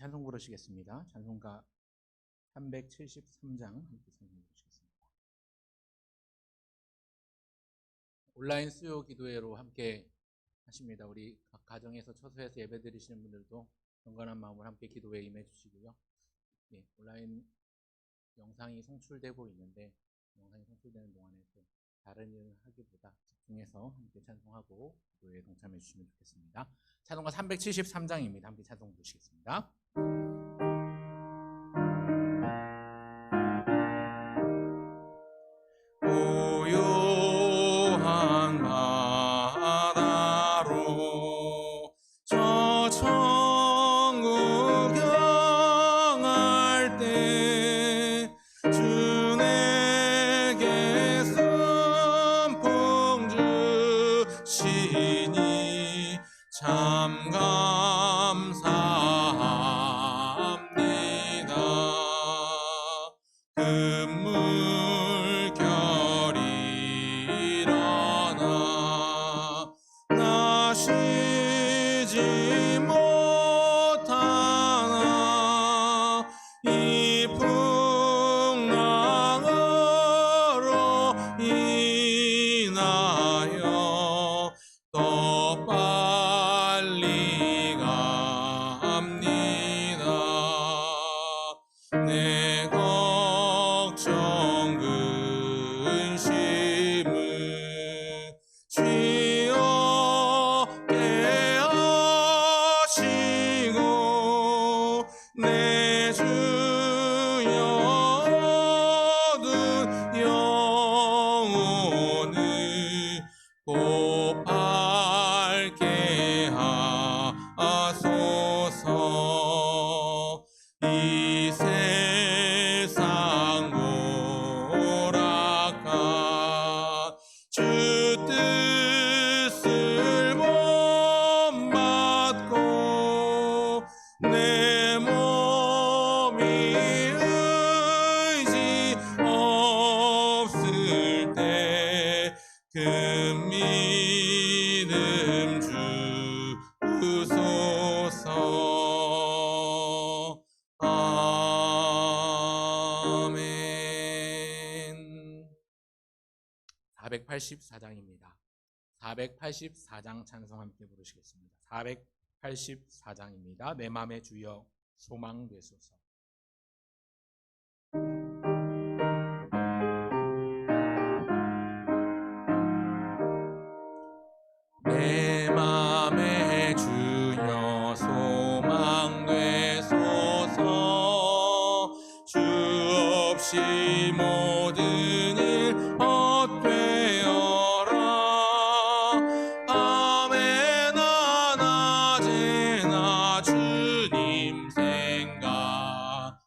찬송 부르시겠습니다. 찬송가 373장 함께 찬송 부르시겠습니다. 온라인 수요 기도회로 함께 하십니다. 우리 각 가정에서 처소에서 예배 드리시는 분들도 경건한 마음으로 함께 기도회에 임해 주시고요. 예, 온라인 영상이 송출되고 있는데 영상이 송출되는 동안에 또 다른 일을 하기보다 집중해서 함께 찬송하고 기도회에 동참해 주시면 좋겠습니다. 찬송가 373장입니다. 함께 찬송 부르시겠습니다. 고요한 바다로 저 천국 향할 때 주 내게 선풍 주시니 참 감사합니다. 금물결이 일어나 나 쉬지 못하나 이 풍랑으로 인하여 더 빨리 갑니다. 내 걱정 근심을 주여 깨하시고 내 주여 얻은 영혼을 곧 밝게 하소서. 이 세상 오락가 주 뜻을 본받고 내 몸이 의지 없을 때 그 믿음 주소서. 아멘. 484장입니다. 484장 찬송 함께 부르시겠습니다. 484장입니다. 내 맘의 주여 소망 되소서. 내 맘의 주여 소망 되소서. 주 없이 모든 일 헛되어라. 밤에나 낮에나 주님 생각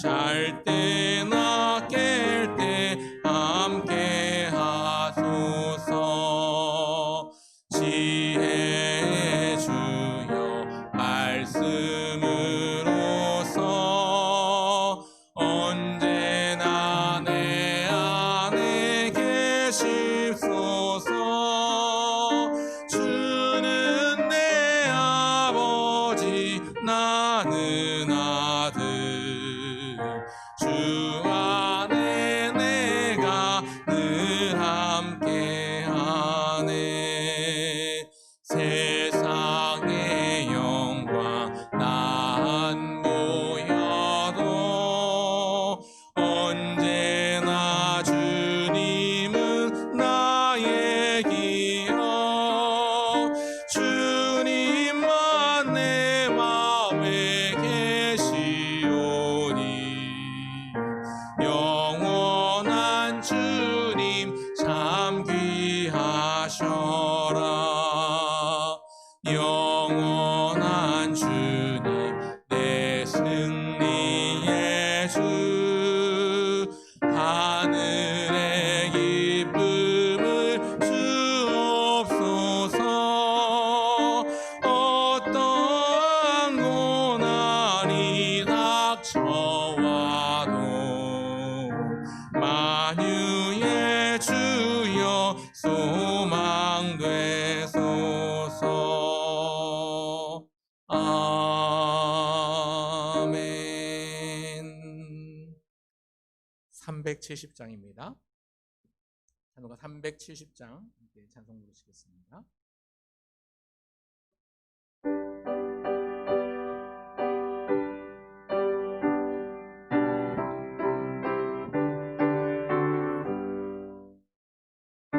잘 때나 깰 때 함께 하소서. 지혜의 주여 말씀으로서 언제나 내 안에 계십소서. 주는 내 아버지 나는 아들 주 안에 내가 늘 함께하네. 세상의 영광 나 안 보여도 언제나 주님은 나의 기억. 주님만 내 마음에 계시오니 영원한 주님 참 귀하셔라. 영원한 주님 내 승리의 주 하늘의 기쁨을 주옵소서. 어떠한 고난이 닥쳐와도 만유의 주여 소망 되소서. 아멘. 370장입니다. 찬송가 370장 찬송 부르시겠습니다.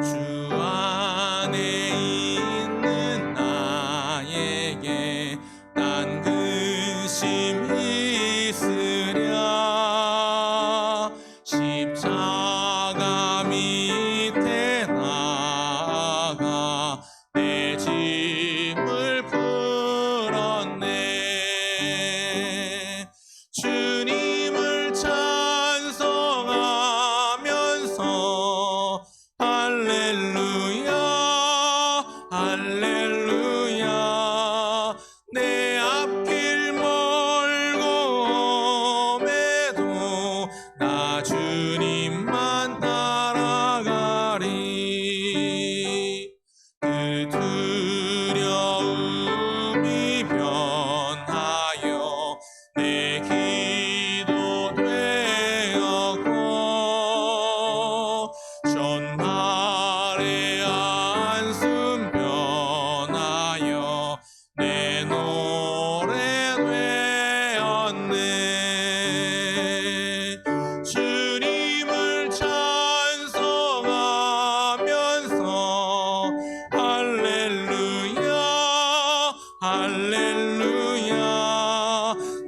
주 안에 있는 나에게 딴 근심 있으랴. 십자가 밑에 나가 내 짐을 풀었네. 주님을 찬송하면서 할렐루야 할렐루야. 내 앞길 멀고 험해도 나 주님만 따라가리. 그 두려움이 변하여 내 기도 되었고 전날의 안숨 변하여 내 노래 되었네. 주님을 찬송하면서 할렐루야 할렐루야.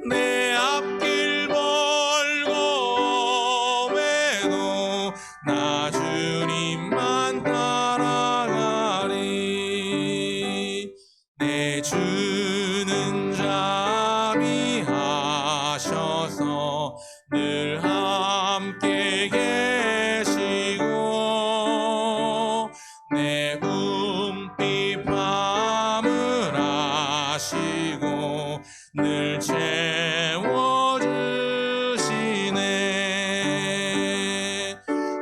내 앞길 멀고 험해도 나 주님만 따라가리. 내 주는 자비하셔서 늘 함께 계시고 내 궁핍 밤을 아시고 늘 채워주시네.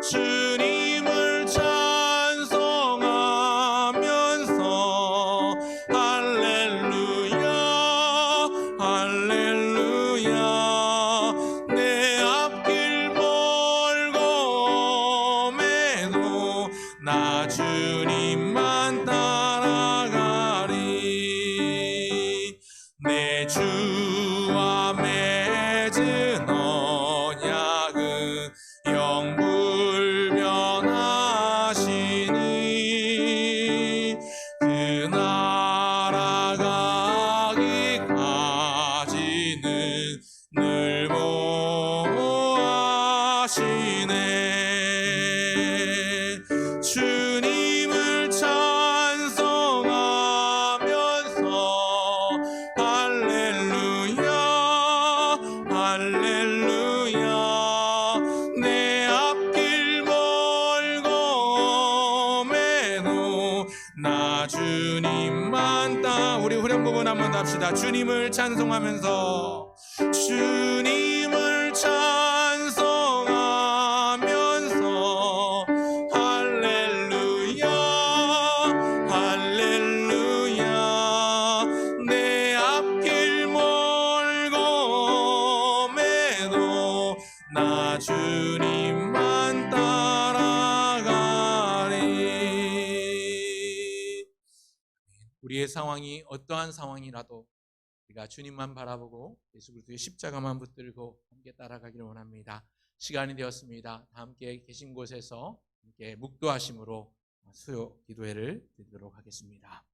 주님을 찬송하면서 할렐루야 할렐루야. 내 앞길 멀고 험해도 나 주님만 따라가리. 내 주와 맺은 언약은 영불변하시니 그 나라 가기까지는 늘 보호하시네. 주님을 찬송하면서 할렐루야 할렐루야. 내 앞길 멀고 험해도 나 주님만 우리 후렴 부분 한번 합시다. 주님을 찬송하면서 주님을 찬송하면서 할렐루야 할렐루야. 내 앞길 멀고 험해도 나 주님만 따라가리. 우리의 상황이 어떠한 상황이라도 우리가 주님만 바라보고 예수 그리스도의 십자가만 붙들고 함께 따라가기를 원합니다. 시간이 되었습니다. 다 함께 계신 곳에서 함께 묵도하심으로 수요 기도회를 드리도록 하겠습니다.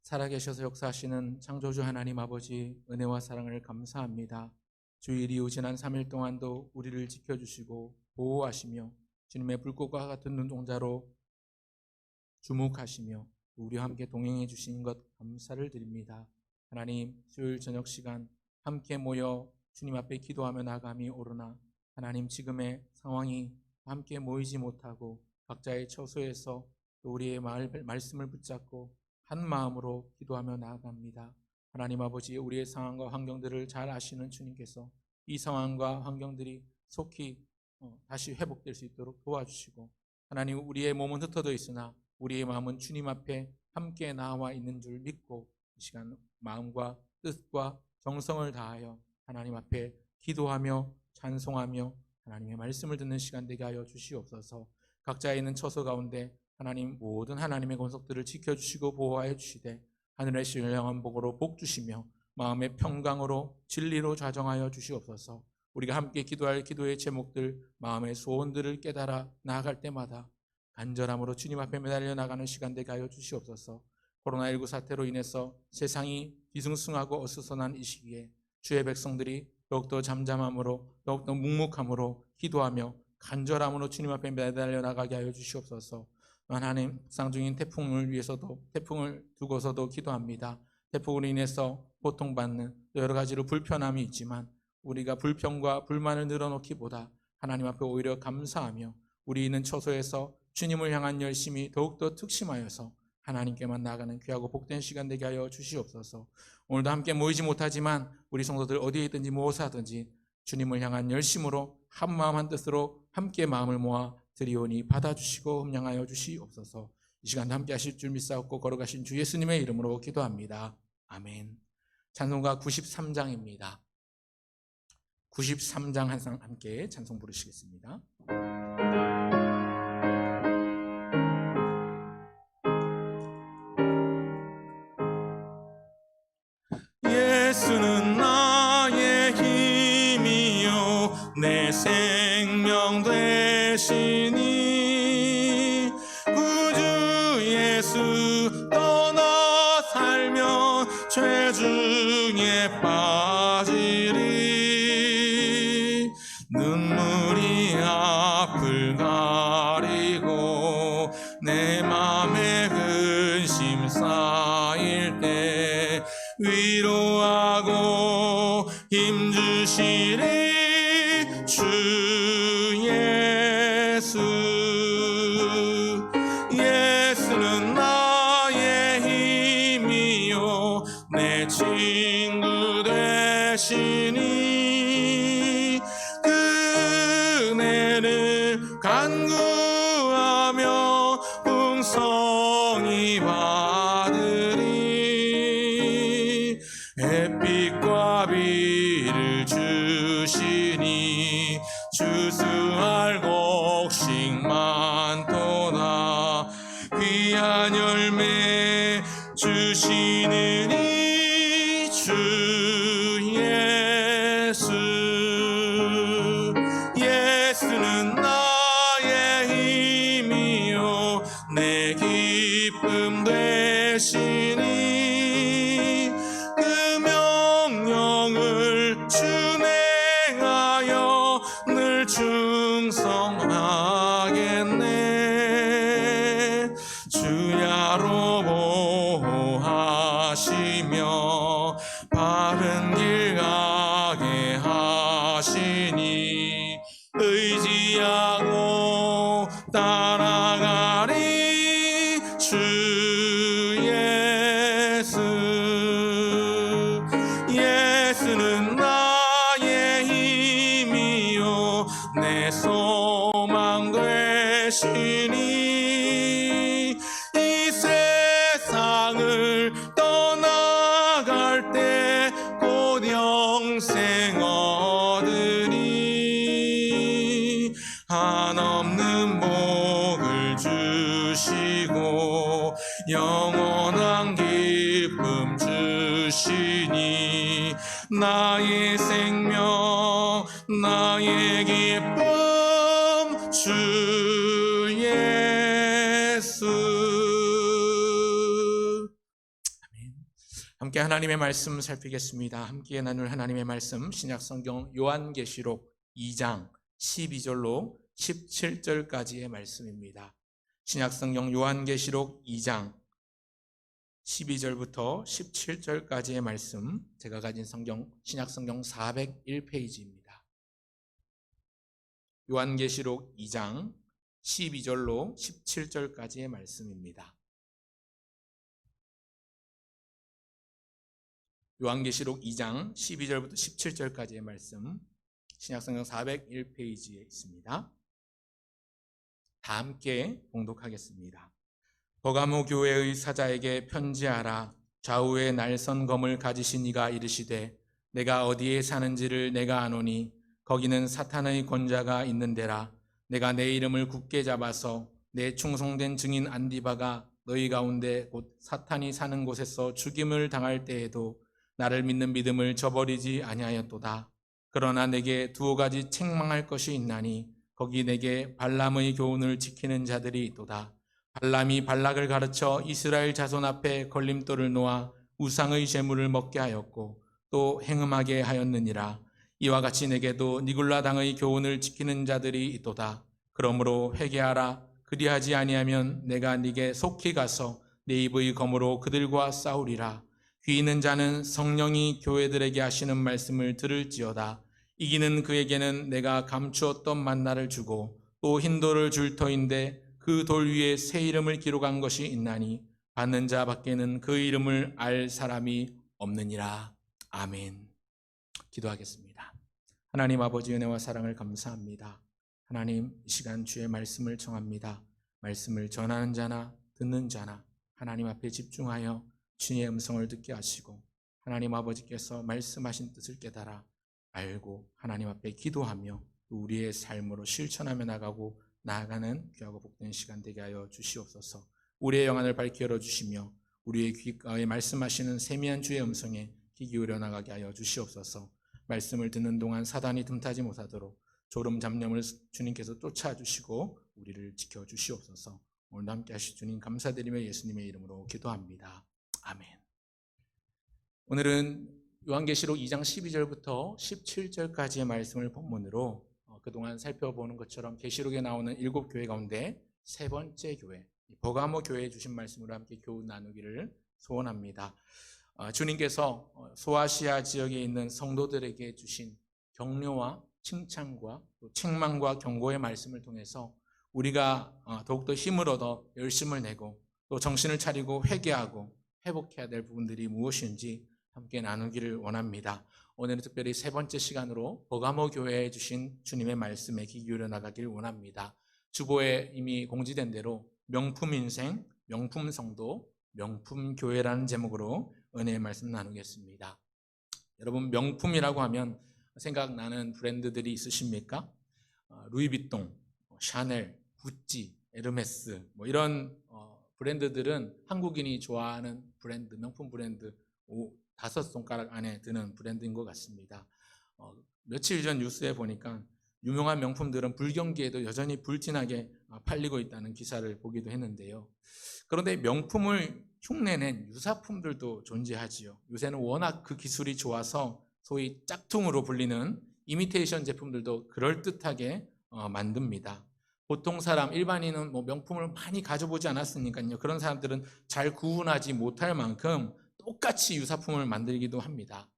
살아계셔서 역사하시는 창조주 하나님 아버지, 은혜와 사랑을 감사합니다. 주일 이후 지난 3일 동안도 우리를 지켜주시고 보호하시며 주님의 불꽃과 같은 눈동자로 주목하시며 우리와 함께 동행해 주신 것 감사를 드립니다. 하나님, 수요일 저녁 시간 함께 모여 주님 앞에 기도하며 나감이 오르나 하나님, 지금의 상황이 함께 모이지 못하고 각자의 처소에서 또 우리의 말씀을 붙잡고 한 마음으로 기도하며 나아갑니다. 하나님 아버지, 우리의 상황과 환경들을 잘 아시는 주님께서 이 상황과 환경들이 속히 다시 회복될 수 있도록 도와주시고, 하나님, 우리의 몸은 흩어져 있으나 우리의 마음은 주님 앞에 함께 나와 있는 줄 믿고 이 시간 마음과 뜻과 정성을 다하여 하나님 앞에 기도하며 찬송하며 하나님의 말씀을 듣는 시간 되게 하여 주시옵소서. 각자에 있는 처소 가운데 하나님, 모든 하나님의 권속들을 지켜주시고 보호하여 주시되 하늘의 신령한 복으로 복 주시며 마음의 평강으로 진리로 좌정하여 주시옵소서. 우리가 함께 기도할 기도의 제목들, 마음의 소원들을 깨달아 나아갈 때마다 간절함으로 주님 앞에 매달려 나가는 시간 되게 하여 주시옵소서. 코로나19 사태로 인해서 세상이 뒤숭숭하고 어수선한 이 시기에 주의 백성들이 더욱더 잠잠함으로, 더욱더 묵묵함으로 기도하며 간절함으로 주님 앞에 매달려 나가게 하여 주시옵소서. 하나님, 쌍중인 태풍을 위해서도, 태풍을 두고서도 기도합니다. 태풍으로 인해서 고통받는 여러 가지로 불편함이 있지만 우리가 불평과 불만을 늘어놓기보다 하나님 앞에 오히려 감사하며 우리 있는 처소에서 주님을 향한 열심이 더욱더 특심하여서 하나님께만 나아가는 귀하고 복된 시간 되게 하여 주시옵소서. 오늘도 함께 모이지 못하지만 우리 성도들 어디에 있든지 무엇을 하든지 주님을 향한 열심으로 한마음 한뜻으로 함께 마음을 모아 드리오니 받아주시고 흠량하여 주시옵소서. 이 시간도 함께 하실 줄 믿사옵고 걸어가신 주 예수님의 이름으로 기도합니다. 아멘. 찬송가 93장입니다. 93장 항상 함께 찬송 부르시겠습니다. 예수는 나의 힘이요 내 생명 되시니 구주 예수 떠나 살면 죄 중에 빠지리. 눈물이 앞을 가리고 내 맘에 근심 쌓일 때 위로하고 힘주시리 주 예수. 예수는 나의 힘이요 내 친구 되시니 그네를 간구하며 풍성히 받으리. 햇빛과 비를 주시니 주수할 곡식 많도다. 귀한 열매 주시느니 주 예수. 예수는 나의 힘이요 내 기쁨 되시니 그 명령을 준행하여 늘 충성하겠네. 주야로 보호하시며 바른 길 가게 하시니 의지하고 따라가리 주 예수. 예수는 나의 힘이요 내 소망 되시니 이 세상을 떠나갈 때 곧 영생 얻으리. 한없는 복을 주시고 영원한 기쁨 주시니 나의 생명 나의 기쁨 주 예수. 아멘. 함께 하나님의 말씀 살피겠습니다. 함께 나눌 하나님의 말씀, 신약성경 요한계시록 2장 12절로 17절까지의 말씀입니다. 신약성경 요한계시록 2장 12절부터 17절까지의 말씀, 제가 가진 성경, 신약성경 401페이지입니다. 요한계시록 2장 12절로 17절까지의 말씀입니다. 요한계시록 2장 12절부터 17절까지의 말씀, 신약성경 401페이지에 있습니다. 다 함께 봉독하겠습니다. 버가모 교회의 사자에게 편지하라. 좌우에 날선 검을 가지신 이가 이르시되 내가 어디에 사는지를 내가 아노니 거기는 사탄의 권자가 있는 데라. 내가 내 이름을 굳게 잡아서 내 충성된 증인 안디바가 너희 가운데 곧 사탄이 사는 곳에서 죽임을 당할 때에도 나를 믿는 믿음을 저버리지 아니하였도다. 그러나 내게 두어 가지 책망할 것이 있나니 거기 내게 발람의 교훈을 지키는 자들이 있도다. 발람이 발락을 가르쳐 이스라엘 자손 앞에 걸림돌을 놓아 우상의 제물을 먹게 하였고 또 행음하게 하였느니라. 이와 같이 내게도 니굴라 당의 교훈을 지키는 자들이 있도다. 그러므로 회개하라. 그리하지 아니하면 내가 네게 속히 가서 내 입의 검으로 그들과 싸우리라. 귀 있는 자는 성령이 교회들에게 하시는 말씀을 들을지어다. 이기는 그에게는 내가 감추었던 만나를 주고 또 흰 돌을 줄 터인데 그 돌 위에 새 이름을 기록한 것이 있나니 받는 자 밖에는 그 이름을 알 사람이 없느니라. 아멘. 기도하겠습니다. 하나님 아버지 은혜와 사랑을 감사합니다. 하나님, 이 시간 주의 말씀을 청합니다. 말씀을 전하는 자나 듣는 자나 하나님 앞에 집중하여 주의 음성을 듣게 하시고 하나님 아버지께서 말씀하신 뜻을 깨달아 알고 하나님 앞에 기도하며 우리의 삶으로 실천하며 나아가는 귀하고 복된 시간 되게 하여 주시옵소서. 우리의 영안을 밝히 열어주시며 우리의 귓가에 말씀하시는 세미한 주의 음성에 귀 기울여 나가게 하여 주시옵소서. 말씀을 듣는 동안 사단이 틈타지 못하도록 졸음 잡념을 주님께서 쫓아주시고 우리를 지켜주시옵소서. 오늘도 함께 하실 주님 감사드리며 예수님의 이름으로 기도합니다. 아멘. 오늘은 요한계시록 2장 12절부터 17절까지의 말씀을 본문으로 그동안 살펴보는 것처럼 계시록에 나오는 7교회 가운데 세 번째 교회, 버가모 교회에 주신 말씀으로 함께 교훈 나누기를 소원합니다. 주님께서 소아시아 지역에 있는 성도들에게 주신 격려와 칭찬과 또 책망과 경고의 말씀을 통해서 우리가 더욱더 힘을 얻어 열심을 내고 또 정신을 차리고 회개하고 회복해야 될 부분들이 무엇인지 함께 나누기를 원합니다. 오늘은 특별히 세 번째 시간으로 버가모 교회에 주신 주님의 말씀에 귀 기울여 나가길 원합니다. 주보에 이미 공지된 대로 명품 인생, 명품 성도, 명품 교회라는 제목으로 은혜의 말씀 나누겠습니다. 여러분, 명품이라고 하면 생각나는 브랜드들이 있으십니까? 루이비통, 샤넬, 구찌, 에르메스 이런 브랜드들은 한국인이 좋아하는 브랜드, 명품 브랜드 5손가락 안에 드는 브랜드인 것 같습니다. 며칠 전 뉴스에 보니까 유명한 명품들은 불경기에도 여전히 불티나게 팔리고 있다는 기사를 보기도 했는데요. 그런데 명품을 흉내낸 유사품들도 존재하지요. 요새는 워낙 그 기술이 좋아서 소위 짝퉁으로 불리는 이미테이션 제품들도 그럴듯하게 만듭니다. 보통 사람, 일반인은 명품을 많이 가져보지 않았으니까요. 그런 사람들은 잘 구분하지 못할 만큼 똑같이 유사품을 만들기도 합니다.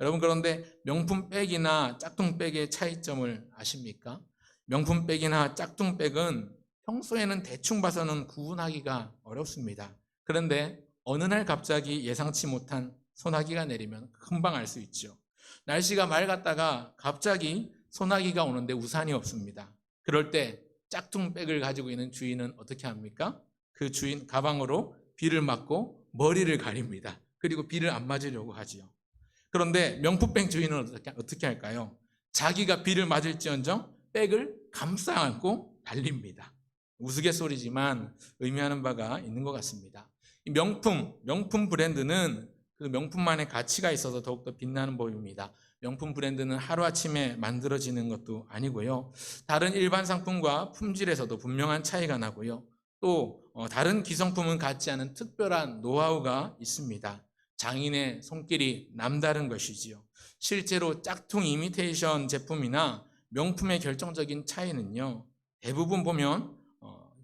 여러분, 그런데 명품백이나 짝퉁백의 차이점을 아십니까? 명품백이나 짝퉁백은 평소에는 대충 봐서는 구분하기가 어렵습니다. 그런데 어느 날 갑자기 예상치 못한 소나기가 내리면 금방 알 수 있죠. 날씨가 맑았다가 갑자기 소나기가 오는데 우산이 없습니다. 그럴 때 짝퉁백을 가지고 있는 주인은 어떻게 합니까? 그 주인 가방으로 비를 맞고 머리를 가립니다. 그리고 비를 안 맞으려고 하지요. 그런데 명품백 주인은 어떻게 할까요? 자기가 비를 맞을지언정 백을 감싸 안고 달립니다. 우스갯소리지만 의미하는 바가 있는 것 같습니다. 이 명품 브랜드는 그 명품만의 가치가 있어서 더욱더 빛나는 법입니다. 명품 브랜드는 하루아침에 만들어지는 것도 아니고요. 다른 일반 상품과 품질에서도 분명한 차이가 나고요. 또 다른 기성품은 갖지 않은 특별한 노하우가 있습니다. 장인의 손길이 남다른 것이지요. 실제로 짝퉁 이미테이션 제품이나 명품의 결정적인 차이는요, 대부분 보면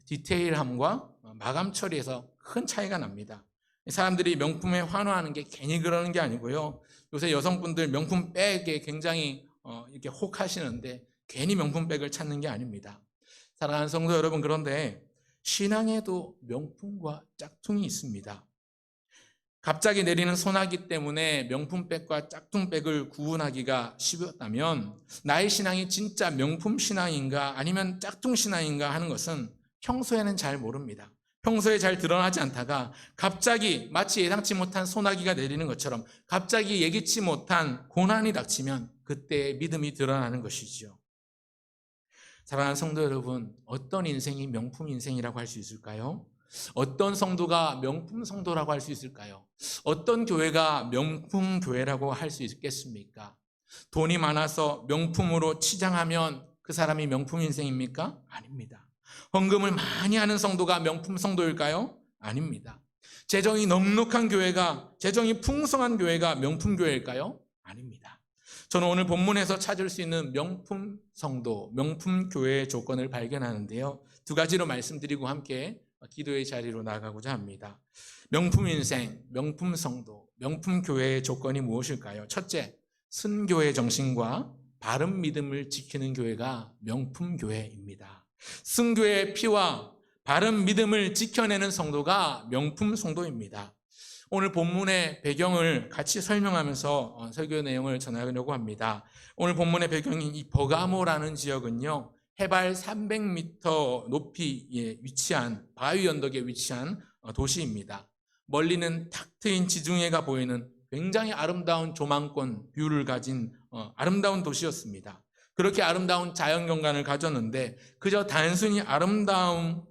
디테일함과 마감 처리에서 큰 차이가 납니다. 사람들이 명품에 환호하는 게 괜히 그러는 게 아니고요. 요새 여성분들 명품백에 굉장히 이렇게 혹하시는데 괜히 명품백을 찾는 게 아닙니다. 사랑하는 성도 여러분, 그런데 신앙에도 명품과 짝퉁이 있습니다. 갑자기 내리는 소나기 때문에 명품백과 짝퉁백을 구분하기가 쉬웠다면 나의 신앙이 진짜 명품 신앙인가 아니면 짝퉁 신앙인가 하는 것은 평소에는 잘 모릅니다. 평소에 잘 드러나지 않다가 갑자기 마치 예상치 못한 소나기가 내리는 것처럼 갑자기 예기치 못한 고난이 닥치면 그때 믿음이 드러나는 것이죠. 사랑하는 성도 여러분, 어떤 인생이 명품 인생이라고 할 수 있을까요? 어떤 성도가 명품 성도라고 할 수 있을까요? 어떤 교회가 명품 교회라고 할 수 있겠습니까? 돈이 많아서 명품으로 치장하면 그 사람이 명품 인생입니까? 아닙니다. 헌금을 많이 하는 성도가 명품 성도일까요? 아닙니다. 재정이 넉넉한 교회가, 재정이 풍성한 교회가 명품 교회일까요? 아닙니다. 저는 오늘 본문에서 찾을 수 있는 명품 성도, 명품 교회의 조건을 발견하는데요. 두 가지로 말씀드리고 함께 기도의 자리로 나가고자 합니다. 명품 인생, 명품 성도, 명품 교회의 조건이 무엇일까요? 첫째, 순교의 정신과 바른 믿음을 지키는 교회가 명품 교회입니다. 순교의 피와 바른 믿음을 지켜내는 성도가 명품 성도입니다. 오늘 본문의 배경을 같이 설명하면서 설교 내용을 전하려고 합니다. 오늘 본문의 배경인 이 버가모라는 지역은요, 해발 300m 높이에 위치한 바위 언덕에 위치한 도시입니다. 멀리는 탁 트인 지중해가 보이는 굉장히 아름다운 조망권 뷰를 가진 아름다운 도시였습니다. 그렇게 아름다운 자연경관을 가졌는데 그저 단순히 아름다운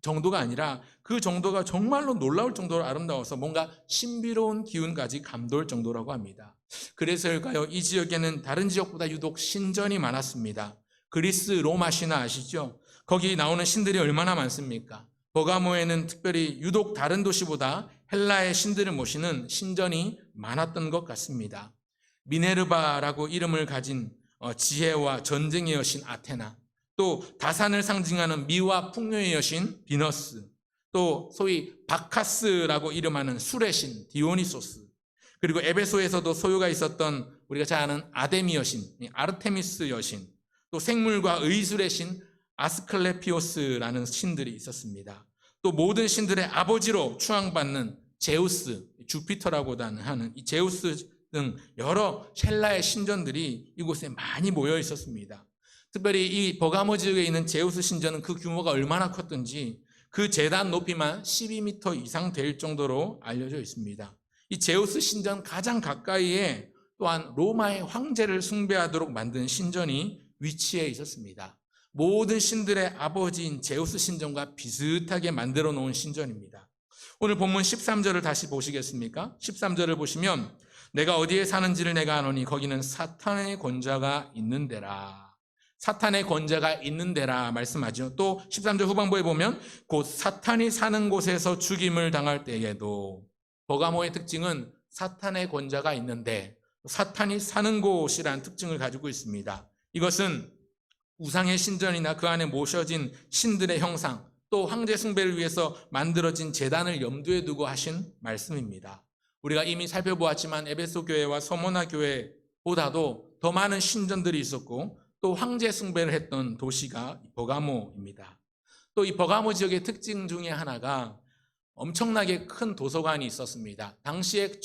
정도가 아니라 그 정도가 정말로 놀라울 정도로 아름다워서 뭔가 신비로운 기운까지 감돌 정도라고 합니다. 그래서일까요? 이 지역에는 다른 지역보다 유독 신전이 많았습니다. 그리스 로마 신화 아시죠? 거기 나오는 신들이 얼마나 많습니까? 버가모에는 특별히 유독 다른 도시보다 헬라의 신들을 모시는 신전이 많았던 것 같습니다. 미네르바라고 이름을 가진 지혜와 전쟁의 여신 아테나, 또 다산을 상징하는 미와 풍요의 여신 비너스, 또 소위 바카스라고 이름하는 술의 신 디오니소스, 그리고 에베소에서도 소유가 있었던 우리가 잘 아는 아데미 여신, 아르테미스 여신, 또 생물과 의술의 신 아스클레피오스라는 신들이 있었습니다. 또 모든 신들의 아버지로 추앙받는 제우스, 주피터라고도 하는 이 제우스 등 여러 헬라의 신전들이 이곳에 많이 모여 있었습니다. 특별히 이 버가모 지역에 있는 제우스 신전은 그 규모가 얼마나 컸던지 그 제단 높이만 12m 이상 될 정도로 알려져 있습니다. 이 제우스 신전 가장 가까이에 또한 로마의 황제를 숭배하도록 만든 신전이 위치해 있었습니다. 모든 신들의 아버지인 제우스 신전과 비슷하게 만들어 놓은 신전입니다. 오늘 본문 13절을 다시 보시겠습니까? 13절을 보시면 내가 어디에 사는지를 내가 아노니 거기는 사탄의 권자가 있는 데라. 사탄의 권자가 있는 데라 말씀하죠. 또 13절 후반부에 보면 곧 사탄이 사는 곳에서 죽임을 당할 때에도, 버가모의 특징은 사탄의 권자가 있는데 사탄이 사는 곳이라는 특징을 가지고 있습니다. 이것은 우상의 신전이나 그 안에 모셔진 신들의 형상, 또 황제 숭배를 위해서 만들어진 제단을 염두에 두고 하신 말씀입니다. 우리가 이미 살펴보았지만 에베소 교회와 서모나 교회보다도 더 많은 신전들이 있었고 또 황제 숭배를 했던 도시가 버가모입니다. 또 이 버가모 지역의 특징 중에 하나가 엄청나게 큰 도서관이 있었습니다. 당시에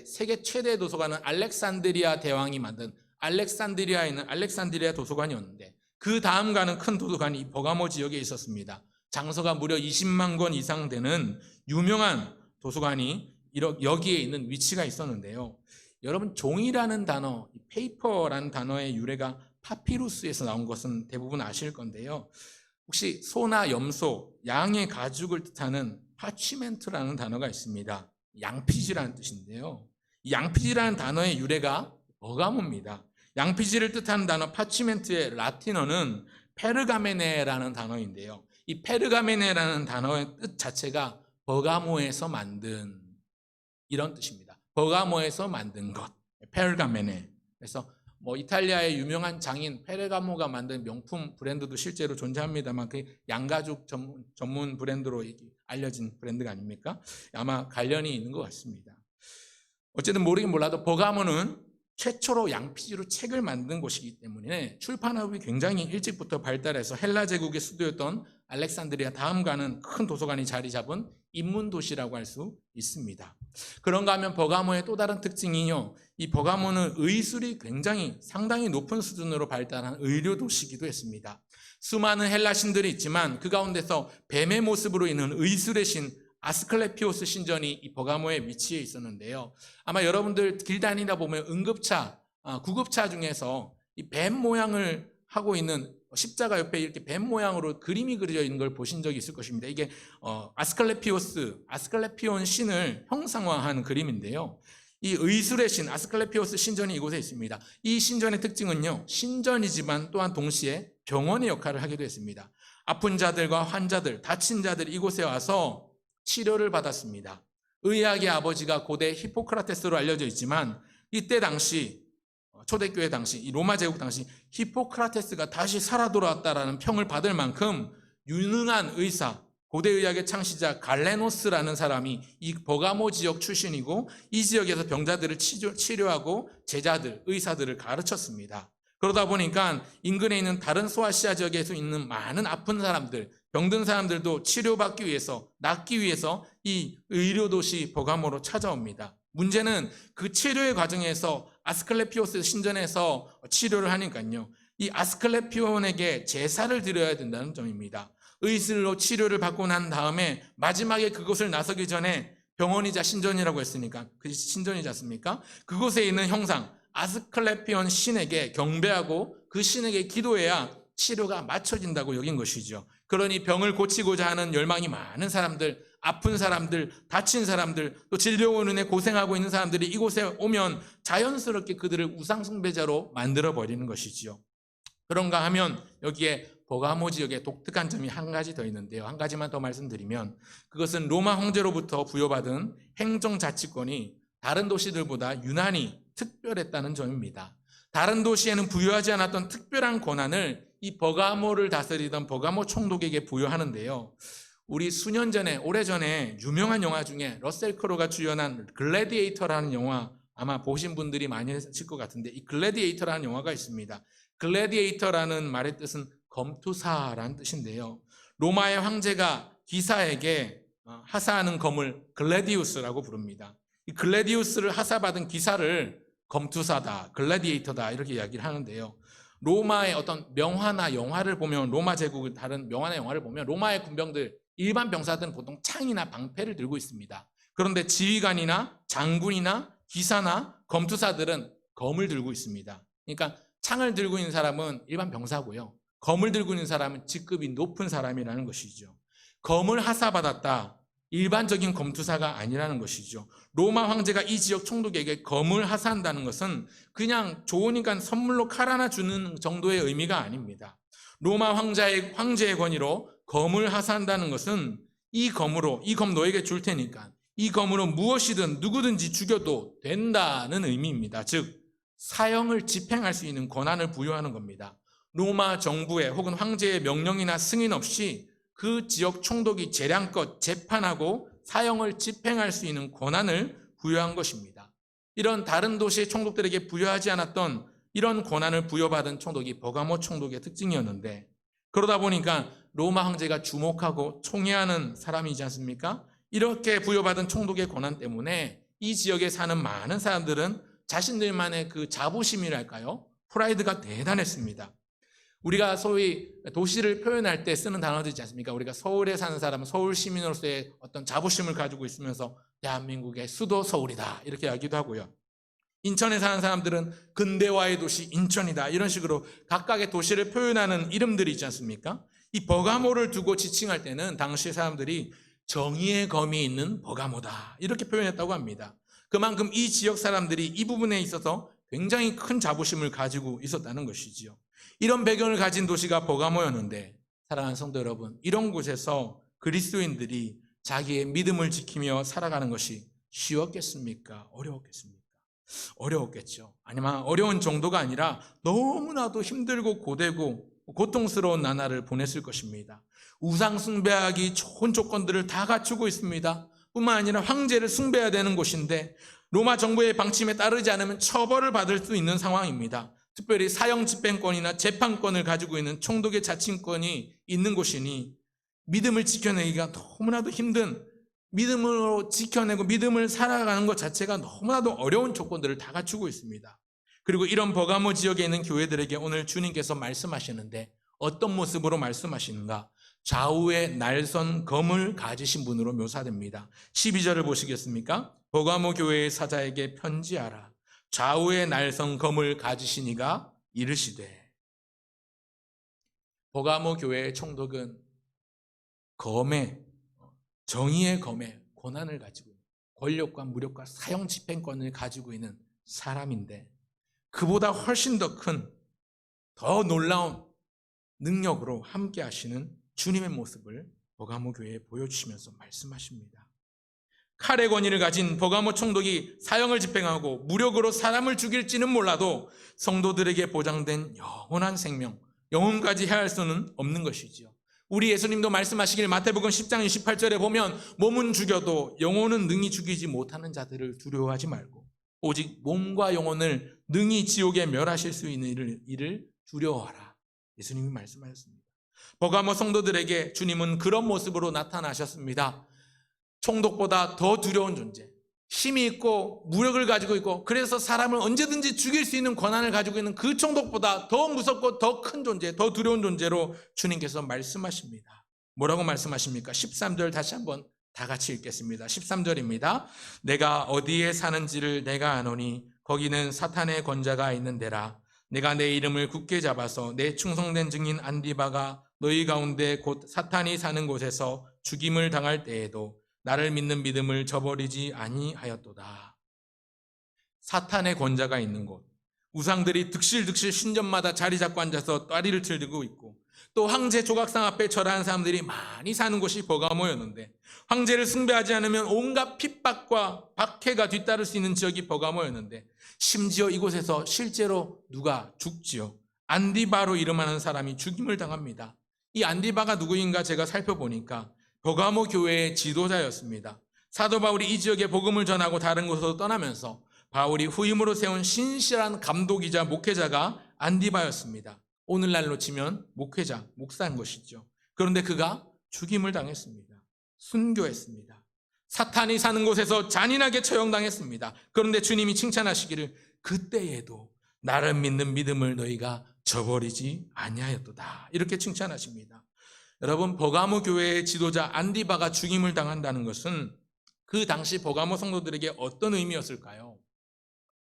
세계 최대 도서관은 알렉산드리아 대왕이 만든 알렉산드리아에 있는 알렉산드리아 도서관이었는데 그 다음 가는 큰 도서관이 이 버가모 지역에 있었습니다. 장서가 무려 20만 권 이상 되는 유명한 도서관이 여기에 있는 위치가 있었는데요. 여러분, 종이라는 단어, 페이퍼라는 단어의 유래가 파피루스에서 나온 것은 대부분 아실 건데요. 혹시 소나 염소, 양의 가죽을 뜻하는 파치멘트라는 단어가 있습니다. 양피지라는 뜻인데요. 이 양피지라는 단어의 유래가 버가모입니다. 양피지를 뜻하는 단어 파치멘트의 라틴어는 페르가메네라는 단어인데요. 이 페르가메네라는 단어의 뜻 자체가 버가모에서 만든, 이런 뜻입니다. 버가모에서 만든 것, 페르가메네. 그래서 뭐 이탈리아의 유명한 장인 페레가모가 만든 명품 브랜드도 실제로 존재합니다만 그 양가죽 전문 브랜드로 알려진 브랜드가 아닙니까? 아마 관련이 있는 것 같습니다. 어쨌든 모르긴 몰라도 버가모는 최초로 양피지로 책을 만든 곳이기 때문에 출판업이 굉장히 일찍부터 발달해서 헬라 제국의 수도였던 알렉산드리아 다음가는 큰 도서관이 자리 잡은 인문 도시라고 할 수 있습니다. 그런가 하면 버가모의 또 다른 특징이요, 이 버가모는 의술이 굉장히 상당히 높은 수준으로 발달한 의료 도시이기도 했습니다. 수많은 헬라 신들이 있지만 그 가운데서 뱀의 모습으로 있는 의술의 신 아스클레피오스 신전이 이 버가모에 위치해 있었는데요. 아마 여러분들 길 다니다 보면 응급차, 구급차 중에서 이 뱀 모양을 하고 있는 십자가 옆에 이렇게 뱀 모양으로 그림이 그려져 있는 걸 보신 적이 있을 것입니다. 이게 아스클레피온 신을 형상화한 그림인데요. 이 의술의 신 아스클레피오스 신전이 이곳에 있습니다. 이 신전의 특징은요, 신전이지만 또한 동시에 병원의 역할을 하기도 했습니다. 아픈 자들과 환자들, 다친 자들이 이곳에 와서 치료를 받았습니다. 의학의 아버지가 고대 히포크라테스로 알려져 있지만 이때 당시 초대교회 당시 이 로마 제국 당시 히포크라테스가 다시 살아 돌아왔다라는 평을 받을 만큼 유능한 의사, 고대 의학의 창시자 갈레노스라는 사람이 이 버가모 지역 출신이고 이 지역에서 병자들을 치료하고 제자들, 의사들을 가르쳤습니다. 그러다 보니까 인근에 있는 다른 소아시아 지역에서 있는 많은 아픈 사람들, 병든 사람들도 치료받기 위해서, 낫기 위해서 이 의료도시 버가모로 찾아옵니다. 문제는 그 치료의 과정에서 아스클레피오스 신전에서 치료를 하니까요, 이 아스클레피온에게 제사를 드려야 된다는 점입니다. 의술로 치료를 받고 난 다음에 마지막에 그곳을 나서기 전에 병원이자 신전이라고 했으니까 그 신전이지 않습니까? 그곳에 있는 형상 아스클레피온 신에게 경배하고 그 신에게 기도해야 치료가 맞춰진다고 여긴 것이죠. 그러니 병을 고치고자 하는 열망이 많은 사람들, 아픈 사람들, 다친 사람들, 또 질병으로 인해 고생하고 있는 사람들이 이곳에 오면 자연스럽게 그들을 우상숭배자로 만들어버리는 것이지요. 그런가 하면 여기에 버가모 지역에 독특한 점이 한 가지 더 있는데요. 한 가지만 더 말씀드리면 그것은 로마 황제로부터 부여받은 행정자치권이 다른 도시들보다 유난히 특별했다는 점입니다. 다른 도시에는 부여하지 않았던 특별한 권한을 이 버가모를 다스리던 버가모 총독에게 부여하는데요. 우리 수년 전에, 오래전에 유명한 영화 중에 러셀 크로가 주연한 글래디에이터라는 영화 아마 보신 분들이 많이 하실 것 같은데 이 글래디에이터라는 영화가 있습니다. 글래디에이터라는 말의 뜻은 검투사라는 뜻인데요. 로마의 황제가 기사에게 하사하는 검을 글래디우스라고 부릅니다. 이 글래디우스를 하사받은 기사를 검투사다, 글래디에이터다 이렇게 이야기를 하는데요. 로마의 어떤 명화나 영화를 보면 로마 제국의 다른 명화나 영화를 보면 로마의 군병들, 일반 병사들은 보통 창이나 방패를 들고 있습니다. 그런데 지휘관이나 장군이나 기사나 검투사들은 검을 들고 있습니다. 그러니까 창을 들고 있는 사람은 일반 병사고요. 검을 들고 있는 사람은 직급이 높은 사람이라는 것이죠. 검을 하사받았다. 일반적인 검투사가 아니라는 것이죠. 로마 황제가 이 지역 총독에게 검을 하사한다는 것은 그냥 좋으니까 선물로 칼 하나 주는 정도의 의미가 아닙니다. 로마 황제의 권위로 검을 하사한다는 것은 이 검 너에게 줄 테니까 이 검으로 무엇이든 누구든지 죽여도 된다는 의미입니다. 즉 사형을 집행할 수 있는 권한을 부여하는 겁니다. 로마 정부의 혹은 황제의 명령이나 승인 없이 그 지역 총독이 재량껏 재판하고 사형을 집행할 수 있는 권한을 부여한 것입니다. 이런 다른 도시의 총독들에게 부여하지 않았던 이런 권한을 부여받은 총독이 버가모 총독의 특징이었는데 그러다 보니까 로마 황제가 주목하고 총애하는 사람이지 않습니까? 이렇게 부여받은 총독의 권한 때문에 이 지역에 사는 많은 사람들은 자신들만의 그 자부심이랄까요? 프라이드가 대단했습니다. 우리가 소위 도시를 표현할 때 쓰는 단어들 있지 않습니까? 우리가 서울에 사는 사람은 서울 시민으로서의 어떤 자부심을 가지고 있으면서 대한민국의 수도 서울이다 이렇게 이야기도 하고요. 인천에 사는 사람들은 근대화의 도시 인천이다 이런 식으로 각각의 도시를 표현하는 이름들이 있지 않습니까? 이 버가모를 두고 지칭할 때는 당시 사람들이 정의의 검이 있는 버가모다 이렇게 표현했다고 합니다. 그만큼 이 지역 사람들이 이 부분에 있어서 굉장히 큰 자부심을 가지고 있었다는 것이지요. 이런 배경을 가진 도시가 버가모였는데 사랑하는 성도 여러분, 이런 곳에서 그리스도인들이 자기의 믿음을 지키며 살아가는 것이 쉬웠겠습니까? 어려웠겠습니까? 어려웠겠죠. 아니면 어려운 정도가 아니라 너무나도 힘들고 고되고 고통스러운 나날을 보냈을 것입니다. 우상 숭배하기 좋은 조건들을 다 갖추고 있습니다. 뿐만 아니라 황제를 숭배해야 되는 곳인데 로마 정부의 방침에 따르지 않으면 처벌을 받을 수 있는 상황입니다. 특별히 사형 집행권이나 재판권을 가지고 있는 총독의 자친권이 있는 곳이니 믿음을 지켜내기가 너무나도 힘든, 믿음으로 지켜내고 믿음을 살아가는 것 자체가 너무나도 어려운 조건들을 다 갖추고 있습니다. 그리고 이런 버가모 지역에 있는 교회들에게 오늘 주님께서 말씀하시는데 어떤 모습으로 말씀하시는가? 좌우에 날선 검을 가지신 분으로 묘사됩니다. 12절을 보시겠습니까? 버가모 교회의 사자에게 편지하라. 좌우에 날선 검을 가지신 이가 이르시되. 버가모 교회의 총독은 정의의 검에 권한을 가지고 있는, 권력과 무력과 사형 집행권을 가지고 있는 사람인데 그보다 훨씬 더 큰, 더 놀라운 능력으로 함께 하시는 주님의 모습을 버가모 교회에 보여주시면서 말씀하십니다. 칼의 권위를 가진 버가모 총독이 사형을 집행하고 무력으로 사람을 죽일지는 몰라도 성도들에게 보장된 영원한 생명, 영혼까지 해할 수는 없는 것이지요. 우리 예수님도 말씀하시길 마태복음 10장 28절에 보면 몸은 죽여도 영혼은 능히 죽이지 못하는 자들을 두려워하지 말고 오직 몸과 영혼을 능히 지옥에 멸하실 수 있는 이를 두려워하라. 예수님이 말씀하셨습니다. 버가모 성도들에게 주님은 그런 모습으로 나타나셨습니다. 총독보다 더 두려운 존재, 힘이 있고 무력을 가지고 있고 그래서 사람을 언제든지 죽일 수 있는 권한을 가지고 있는 그 총독보다 더 무섭고 더 큰 존재, 더 두려운 존재로 주님께서 말씀하십니다. 뭐라고 말씀하십니까? 13절 다시 한번 다 같이 읽겠습니다. 13절입니다. 내가 어디에 사는지를 내가 아노니 거기는 사탄의 권자가 있는 데라. 내가 내 이름을 굳게 잡아서 내 충성된 증인 안디바가 너희 가운데 곧 사탄이 사는 곳에서 죽임을 당할 때에도 나를 믿는 믿음을 저버리지 아니하였도다. 사탄의 권자가 있는 곳, 우상들이 득실득실 신전마다 자리 잡고 앉아서 따리를 들고 있고 또 황제 조각상 앞에 절하는 사람들이 많이 사는 곳이 버가모였는데 황제를 숭배하지 않으면 온갖 핍박과 박해가 뒤따를 수 있는 지역이 버가모였는데 심지어 이곳에서 실제로 누가 죽지요. 안디바로 이름하는 사람이 죽임을 당합니다. 이 안디바가 누구인가 제가 살펴보니까 버가모 교회의 지도자였습니다. 사도 바울이 이 지역에 복음을 전하고 다른 곳으로 떠나면서 바울이 후임으로 세운 신실한 감독이자 목회자가 안디바였습니다. 오늘날로 치면 목회자, 목사인 것이죠. 그런데 그가 죽임을 당했습니다. 순교했습니다. 사탄이 사는 곳에서 잔인하게 처형당했습니다. 그런데 주님이 칭찬하시기를 그때에도 나를 믿는 믿음을 너희가 저버리지 아니하였도다. 이렇게 칭찬하십니다. 여러분, 버가모 교회의 지도자 안디바가 죽임을 당한다는 것은 그 당시 버가모 성도들에게 어떤 의미였을까요?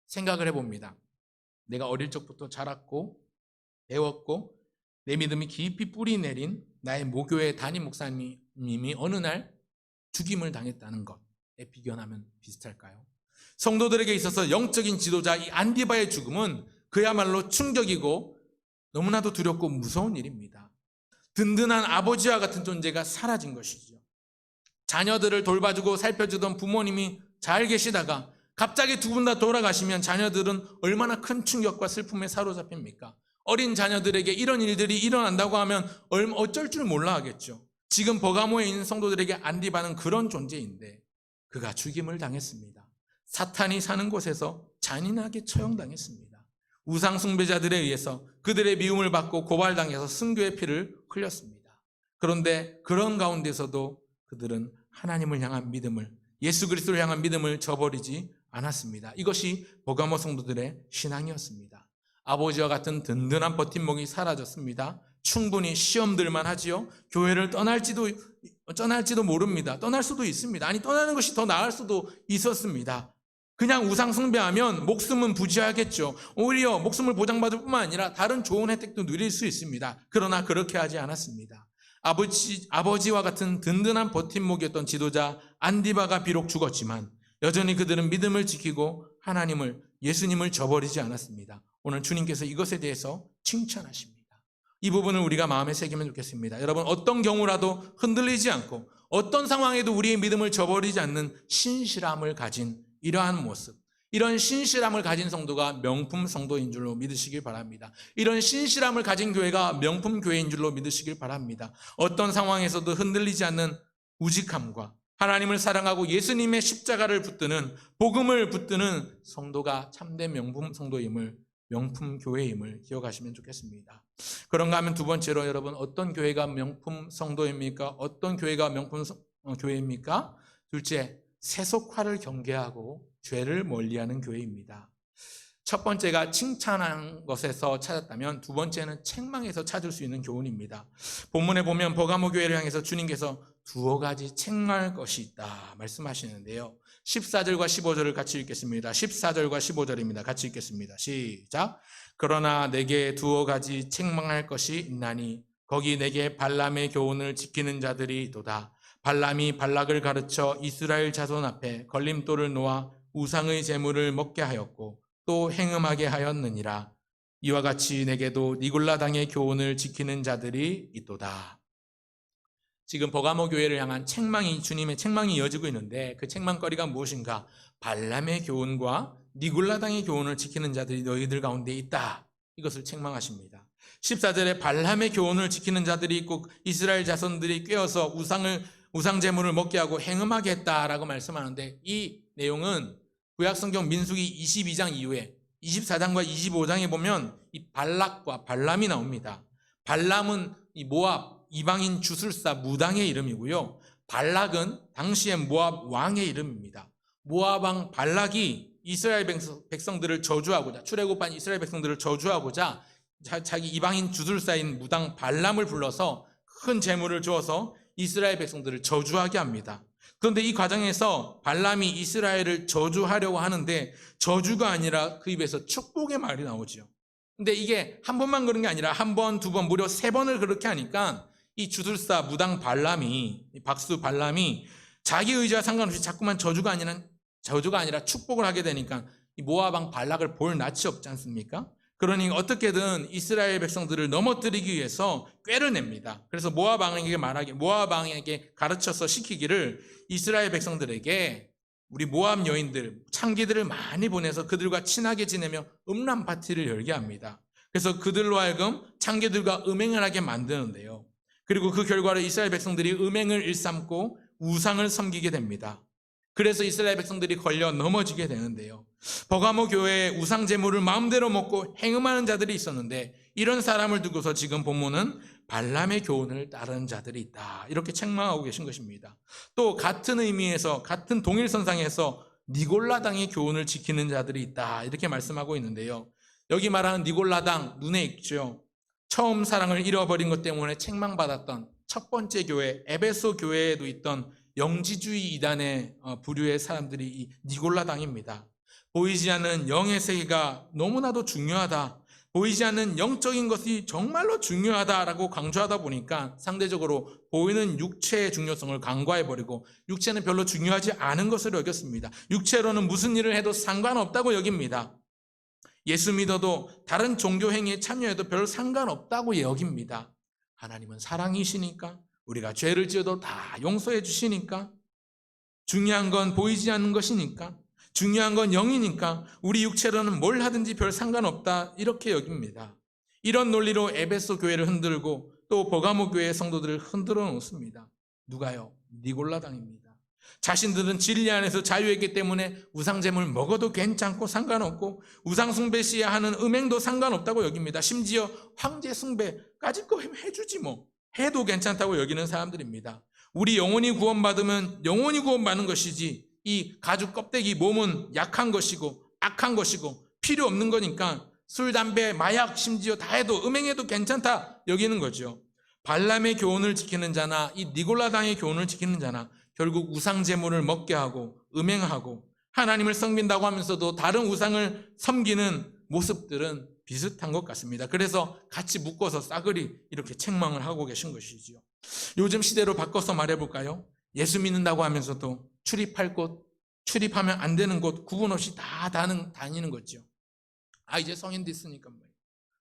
생각을 해봅니다. 내가 어릴 적부터 자랐고 배웠고 내 믿음이 깊이 뿌리 내린 나의 모교회 담임 목사님이 어느 날 죽임을 당했다는 것에 비견하면 비슷할까요? 성도들에게 있어서 영적인 지도자 이 안디바의 죽음은 그야말로 충격이고 너무나도 두렵고 무서운 일입니다. 든든한 아버지와 같은 존재가 사라진 것이죠. 자녀들을 돌봐주고 살펴주던 부모님이 잘 계시다가 갑자기 두 분 다 돌아가시면 자녀들은 얼마나 큰 충격과 슬픔에 사로잡힙니까? 어린 자녀들에게 이런 일들이 일어난다고 하면 어쩔 줄 몰라 하겠죠. 지금 버가모에 있는 성도들에게 안디바는 그런 존재인데 그가 죽임을 당했습니다. 사탄이 사는 곳에서 잔인하게 처형당했습니다. 우상 숭배자들에 의해서 그들의 미움을 받고 고발당해서 순교의 피를 흘렸습니다. 그런데 그런 가운데서도 그들은 하나님을 향한 믿음을, 예수 그리스도를 향한 믿음을 저버리지 않았습니다. 이것이 버가모 성도들의 신앙이었습니다. 아버지와 같은 든든한 버팀목이 사라졌습니다. 충분히 시험들만 하지요. 교회를 떠날지도 모릅니다. 떠날 수도 있습니다. 아니, 떠나는 것이 더 나을 수도 있었습니다. 그냥 우상 숭배하면 목숨은 부지하겠죠. 오히려 목숨을 보장받을 뿐만 아니라 다른 좋은 혜택도 누릴 수 있습니다. 그러나 그렇게 하지 않았습니다. 아버지와 같은 든든한 버팀목이었던 지도자 안디바가 비록 죽었지만 여전히 그들은 믿음을 지키고 하나님을, 예수님을 저버리지 않았습니다. 오늘 주님께서 이것에 대해서 칭찬하십니다. 이 부분을 우리가 마음에 새기면 좋겠습니다. 여러분, 어떤 경우라도 흔들리지 않고 어떤 상황에도 우리의 믿음을 저버리지 않는 신실함을 가진 이러한 모습, 이런 신실함을 가진 성도가 명품 성도인 줄로 믿으시길 바랍니다. 이런 신실함을 가진 교회가 명품 교회인 줄로 믿으시길 바랍니다. 어떤 상황에서도 흔들리지 않는 우직함과 하나님을 사랑하고 예수님의 십자가를 붙드는, 복음을 붙드는 성도가 참된 명품 성도임을, 명품 교회임을 기억하시면 좋겠습니다. 그런가 하면 두 번째로, 여러분, 어떤 교회가 명품 성도입니까? 어떤 교회가 명품 교회입니까? 둘째, 세속화를 경계하고 죄를 멀리하는 교회입니다. 첫 번째가 칭찬한 것에서 찾았다면 두 번째는 책망에서 찾을 수 있는 교훈입니다. 본문에 보면 버가모 교회를 향해서 주님께서 두어 가지 책망할 것이 있다 말씀하시는데요. 14절과 15절을 같이 읽겠습니다. 14절과 15절입니다. 같이 읽겠습니다. 시작. 그러나 내게 두어 가지 책망할 것이 있나니 거기 내게 발람의 교훈을 지키는 자들이 있도다. 발람이 발락을 가르쳐 이스라엘 자손 앞에 걸림돌을 놓아 우상의 제물을 먹게 하였고 또 행음하게 하였느니라. 이와 같이 내게도 니골라 당의 교훈을 지키는 자들이 있도다. 지금 버가모 교회를 향한 책망이, 주님의 책망이 이어지고 있는데 그 책망거리가 무엇인가? 발람의 교훈과 니골라 당의 교훈을 지키는 자들이 너희들 가운데 있다. 이것을 책망하십니다. 14절에 발람의 교훈을 지키는 자들이 있고 이스라엘 자손들이 꿰어서 우상 제물을 먹게 하고 행음하게 했다라고 말씀하는데, 이 내용은 구약성경 민수기 22장 이후에 24장과 25장에 보면 이 발락과 발람이 나옵니다. 발람은 이 모압 이방인 주술사 무당의 이름이고요. 발락은 당시의 모압 왕의 이름입니다. 모압 왕 발락이 이스라엘 백성들을 저주하고자, 출애굽한 이스라엘 백성들을 저주하고자 자기 이방인 주술사인 무당 발람을 불러서 큰 재물을 주어서 이스라엘 백성들을 저주하게 합니다. 그런데 이 과정에서 발람이 이스라엘을 저주하려고 하는데 저주가 아니라 그 입에서 축복의 말이 나오죠. 근데 이게 한 번만 그런 게 아니라 한 번, 두 번, 무려 세 번을 그렇게 하니까 이 주술사 무당 발람이, 박수 발람이 자기 의지와 상관없이 자꾸만 저주가 아니라 축복을 하게 되니까 이 모압 왕 발락을 볼 낯이 없지 않습니까? 그러니 어떻게든 이스라엘 백성들을 넘어뜨리기 위해서 꾀를 냅니다. 그래서 모압 왕에게 가르쳐서 시키기를 이스라엘 백성들에게 우리 모압 여인들, 창기들을 많이 보내서 그들과 친하게 지내며 음란 파티를 열게 합니다. 그래서 그들로 하여금 창기들과 음행을 하게 만드는데요. 그리고 그 결과로 이스라엘 백성들이 음행을 일삼고 우상을 섬기게 됩니다. 그래서 이스라엘 백성들이 걸려 넘어지게 되는데요. 버가모 교회에 우상 제물을 마음대로 먹고 행음하는 자들이 있었는데 이런 사람을 두고서 지금 본문은 발람의 교훈을 따르는 자들이 있다, 이렇게 책망하고 계신 것입니다. 또 같은 의미에서, 같은 동일선상에서 니골라당의 교훈을 지키는 자들이 있다, 이렇게 말씀하고 있는데요. 여기 말하는 니골라당, 눈에 익죠. 처음 사랑을 잃어버린 것 때문에 책망받았던 첫 번째 교회 에베소 교회에도 있던 영지주의 이단의 부류의 사람들이 이 니골라당입니다. 보이지 않는 영의 세계가 너무나도 중요하다, 보이지 않는 영적인 것이 정말로 중요하다라고 강조하다 보니까 상대적으로 보이는 육체의 중요성을 간과해버리고 육체는 별로 중요하지 않은 것으로 여겼습니다. 육체로는 무슨 일을 해도 상관없다고 여깁니다. 예수 믿어도 다른 종교 행위에 참여해도 별 상관없다고 여깁니다. 하나님은 사랑이시니까, 우리가 죄를 지어도 다 용서해 주시니까, 중요한 건 보이지 않는 것이니까, 중요한 건 영이니까 우리 육체로는 뭘 하든지 별 상관없다, 이렇게 여깁니다. 이런 논리로 에베소 교회를 흔들고 또 버가모 교회의 성도들을 흔들어 놓습니다. 누가요? 니골라당입니다. 자신들은 진리 안에서 자유했기 때문에 우상제물 먹어도 괜찮고 상관없고 우상 숭배 시에 하는 음행도 상관없다고 여깁니다. 심지어 황제 숭배까지 거 해주지 뭐, 해도 괜찮다고 여기는 사람들입니다. 우리 영혼이 구원받으면 영혼이 구원받는 것이지 이 가죽 껍데기 몸은 약한 것이고 악한 것이고 필요 없는 거니까 술, 담배, 마약 심지어 다 해도 음행해도 괜찮다 여기는 거죠. 발람의 교훈을 지키는 자나 이 니골라당의 교훈을 지키는 자나 결국 우상 제물을 먹게 하고 음행하고 하나님을 섬긴다고 하면서도 다른 우상을 섬기는 모습들은 비슷한 것 같습니다. 그래서 같이 묶어서 싸그리 이렇게 책망을 하고 계신 것이지요. 요즘 시대로 바꿔서 말해볼까요? 예수 믿는다고 하면서도 출입할 곳, 출입하면 안 되는 곳 구분 없이 다 다니는 거죠. 이제 성인 됐으니까 말이야.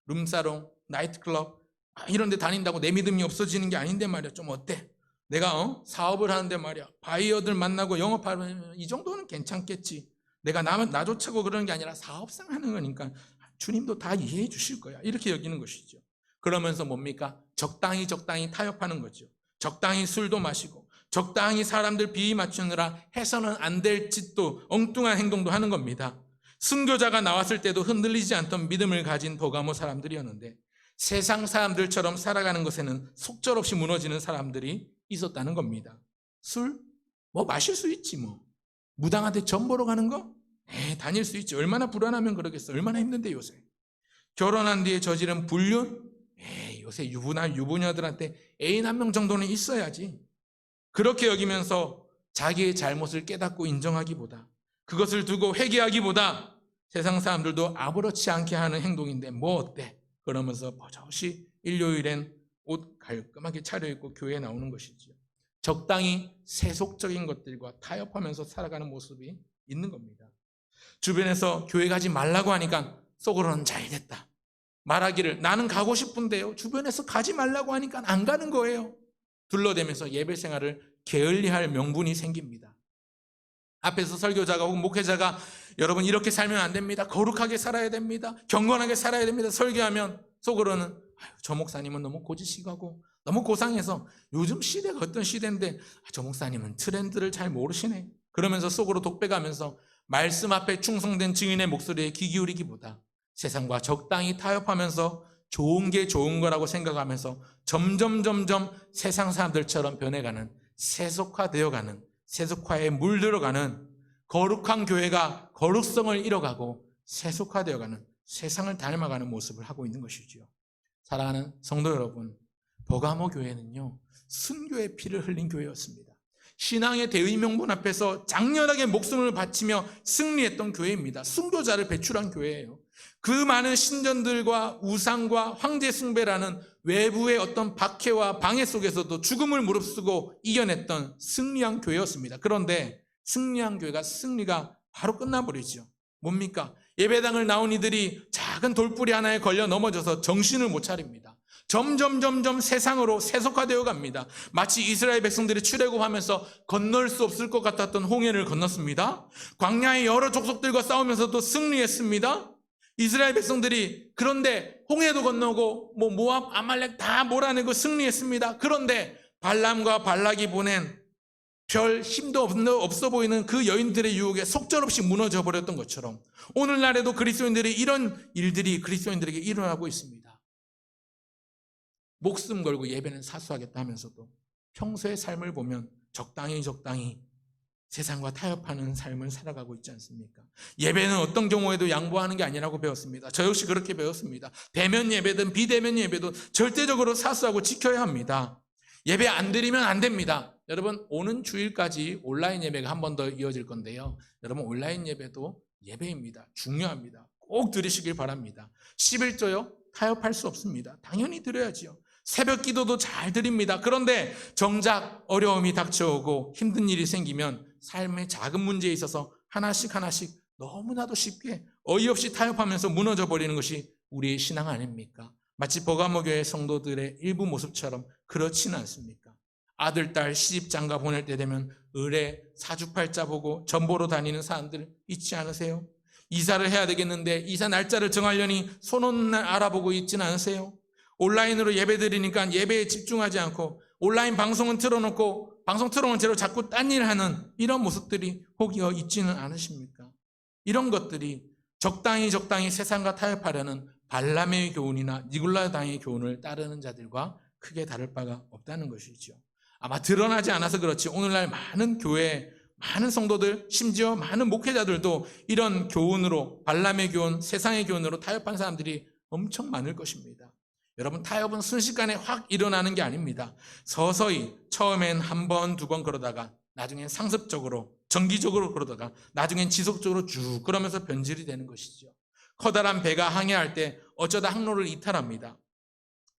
룸사롱, 나이트클럽 이런 데 다닌다고 내 믿음이 없어지는 게 아닌데 말이야. 좀 어때? 내가 사업을 하는데 말이야, 바이어들 만나고 영업하면 이 정도는 괜찮겠지. 내가 나 좋자고 그러는 게 아니라 사업상 하는 거니까 주님도 다 이해해 주실 거야. 이렇게 여기는 것이죠. 그러면서 뭡니까? 적당히 타협하는 거죠. 적당히 술도 마시고 적당히 사람들 비위 맞추느라 해서는 안 될 짓도 엉뚱한 행동도 하는 겁니다. 순교자가 나왔을 때도 흔들리지 않던 믿음을 가진 버가모 사람들이었는데 세상 사람들처럼 살아가는 것에는 속절없이 무너지는 사람들이 있었다는 겁니다. 술? 뭐 마실 수 있지 뭐. 무당한테 전 보러 가는 거? 다닐 수 있지. 얼마나 불안하면 그러겠어. 얼마나 힘든데 요새. 결혼한 뒤에 저지른 불륜? 요새 유부녀들한테 애인 한 명 정도는 있어야지. 그렇게 여기면서 자기의 잘못을 깨닫고 인정하기보다, 그것을 두고 회개하기보다 세상 사람들도 아무렇지 않게 하는 행동인데 뭐 어때? 그러면서 버젓이 일요일엔 옷 깔끔하게 차려입고 교회에 나오는 것이지요. 적당히 세속적인 것들과 타협하면서 살아가는 모습이 있는 겁니다. 주변에서 교회 가지 말라고 하니까 속으로는 잘됐다 말하기를, 나는 가고 싶은데요, 주변에서 가지 말라고 하니까 안 가는 거예요. 둘러대면서 예배 생활을 게을리할 명분이 생깁니다. 앞에서 설교자가 혹은 목회자가 여러분 이렇게 살면 안 됩니다, 거룩하게 살아야 됩니다, 경건하게 살아야 됩니다 설교하면 속으로는 저 목사님은 너무 고지식하고 너무 고상해서 요즘 시대가 어떤 시대인데 저 목사님은 트렌드를 잘 모르시네, 그러면서 속으로 독백하면서 말씀 앞에 충성된 증인의 목소리에 귀 기울이기보다 세상과 적당히 타협하면서 좋은 게 좋은 거라고 생각하면서 점점 세상 사람들처럼 변해가는, 세속화되어가는, 세속화에 물들어가는 거룩한 교회가 거룩성을 잃어가고 세속화되어가는, 세상을 닮아가는 모습을 하고 있는 것이죠. 사랑하는 성도 여러분, 버가모 교회는요 순교의 피를 흘린 교회였습니다. 신앙의 대의명분 앞에서 장렬하게 목숨을 바치며 승리했던 교회입니다. 순교자를 배출한 교회예요. 그 많은 신전들과 우상과 황제 숭배라는 외부의 어떤 박해와 방해 속에서도 죽음을 무릅쓰고 이겨냈던 승리한 교회였습니다. 그런데 승리한 교회가 승리가 바로 끝나버리죠. 뭡니까? 예배당을 나온 이들이 작은 돌뿌리 하나에 걸려 넘어져서 정신을 못 차립니다. 점점 세상으로 세속화되어 갑니다. 마치 이스라엘 백성들이 출애굽하면서 건널 수 없을 것 같았던 홍해를 건넜습니다. 광야의 여러 족속들과 싸우면서도 승리했습니다. 이스라엘 백성들이 그런데 홍해도 건너고 모압, 아말렉 다 몰아내고 승리했습니다. 그런데 발람과 발락이 보낸 별 힘도 없어 보이는 그 여인들의 유혹에 속절없이 무너져 버렸던 것처럼 오늘날에도 그리스도인들이 이런 일들이 그리스도인들에게 일어나고 있습니다. 목숨 걸고 예배는 사수하겠다 하면서도 평소의 삶을 보면 적당히 세상과 타협하는 삶을 살아가고 있지 않습니까? 예배는 어떤 경우에도 양보하는 게 아니라고 배웠습니다. 저 역시 그렇게 배웠습니다. 대면 예배든 비대면 예배도 절대적으로 사수하고 지켜야 합니다. 예배 안 드리면 안 됩니다. 여러분, 오는 주일까지 온라인 예배가 한 번 더 이어질 건데요, 여러분 온라인 예배도 예배입니다. 중요합니다. 꼭 드리시길 바랍니다. 11조요 타협할 수 없습니다. 당연히 드려야지요. 새벽 기도도 잘 드립니다. 그런데 정작 어려움이 닥쳐오고 힘든 일이 생기면 삶의 작은 문제에 있어서 하나씩 너무나도 쉽게 어이없이 타협하면서 무너져 버리는 것이 우리의 신앙 아닙니까? 마치 버가모 교회 성도들의 일부 모습처럼 그렇지는 않습니까? 아들, 딸 시집 장가 보낼 때 되면 의뢰 사주팔자 보고 전보로 다니는 사람들 있지 않으세요? 이사를 해야 되겠는데 이사 날짜를 정하려니 손 오는 날 알아보고 있지는 않으세요? 온라인으로 예배 드리니까 예배에 집중하지 않고 온라인 방송은 틀어놓고 방송 틀어놓은 채로 자꾸 딴 일 하는 이런 모습들이 혹여 있지는 않으십니까? 이런 것들이 적당히 세상과 타협하려는 발람의 교훈이나 니골라당의 교훈을 따르는 자들과 크게 다를 바가 없다는 것이죠. 아마 드러나지 않아서 그렇지 오늘날 많은 교회, 많은 성도들, 심지어 많은 목회자들도 이런 교훈으로, 발람의 교훈, 세상의 교훈으로 타협한 사람들이 엄청 많을 것입니다. 여러분, 타협은 순식간에 확 일어나는 게 아닙니다. 서서히 처음엔 한 번, 두 번 그러다가 나중엔 상습적으로, 정기적으로 그러다가 나중엔 지속적으로 쭉 그러면서 변질이 되는 것이죠. 커다란 배가 항해할 때 어쩌다 항로를 이탈합니다.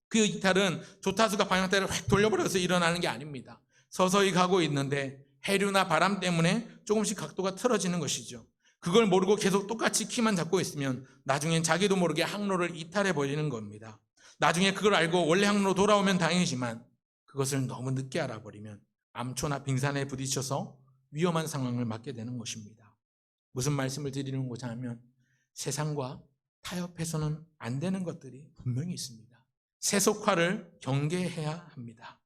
그 이탈은 조타수가 방향대를 확 돌려버려서 일어나는 게 아닙니다. 서서히 가고 있는데 해류나 바람 때문에 조금씩 각도가 틀어지는 것이죠. 그걸 모르고 계속 똑같이 키만 잡고 있으면 나중엔 자기도 모르게 항로를 이탈해버리는 겁니다. 나중에 그걸 알고 원래 항로로 돌아오면 다행이지만 그것을 너무 늦게 알아버리면 암초나 빙산에 부딪혀서 위험한 상황을 맞게 되는 것입니다. 무슨 말씀을 드리는고자 하면 세상과 타협해서는 안 되는 것들이 분명히 있습니다. 세속화를 경계해야 합니다.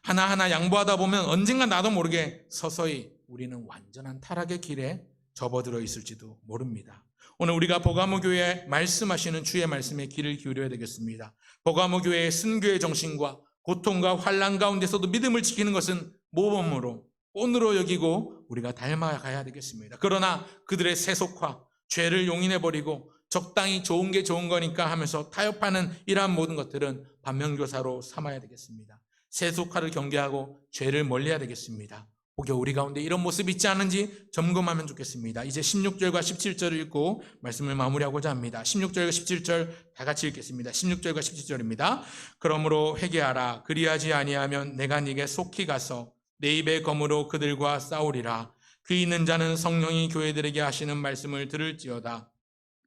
하나하나 양보하다 보면 언젠가 나도 모르게 서서히 우리는 완전한 타락의 길에 접어들어 있을지도 모릅니다. 오늘 우리가 버가모 교회에 말씀하시는 주의 말씀에 귀를 기울여야 되겠습니다. 버가모 교회의 순교의 정신과 고통과 환난 가운데서도 믿음을 지키는 것은 모범으로 본으로 여기고 우리가 닮아가야 되겠습니다. 그러나 그들의 세속화, 죄를 용인해버리고 적당히 좋은 게 좋은 거니까 하면서 타협하는 이러한 모든 것들은 반면교사로 삼아야 되겠습니다. 세속화를 경계하고 죄를 멀리해야 되겠습니다. 혹여 우리 가운데 이런 모습이 있지 않은지 점검하면 좋겠습니다. 이제 16절과 17절을 읽고 말씀을 마무리하고자 합니다. 16절과 17절 다 같이 읽겠습니다. 16절과 17절입니다. 그러므로 회개하라. 그리하지 아니하면 내가 네게 속히 가서 내 입의 검으로 그들과 싸우리라. 귀 있는 자는 성령이 교회들에게 하시는 말씀을 들을지어다.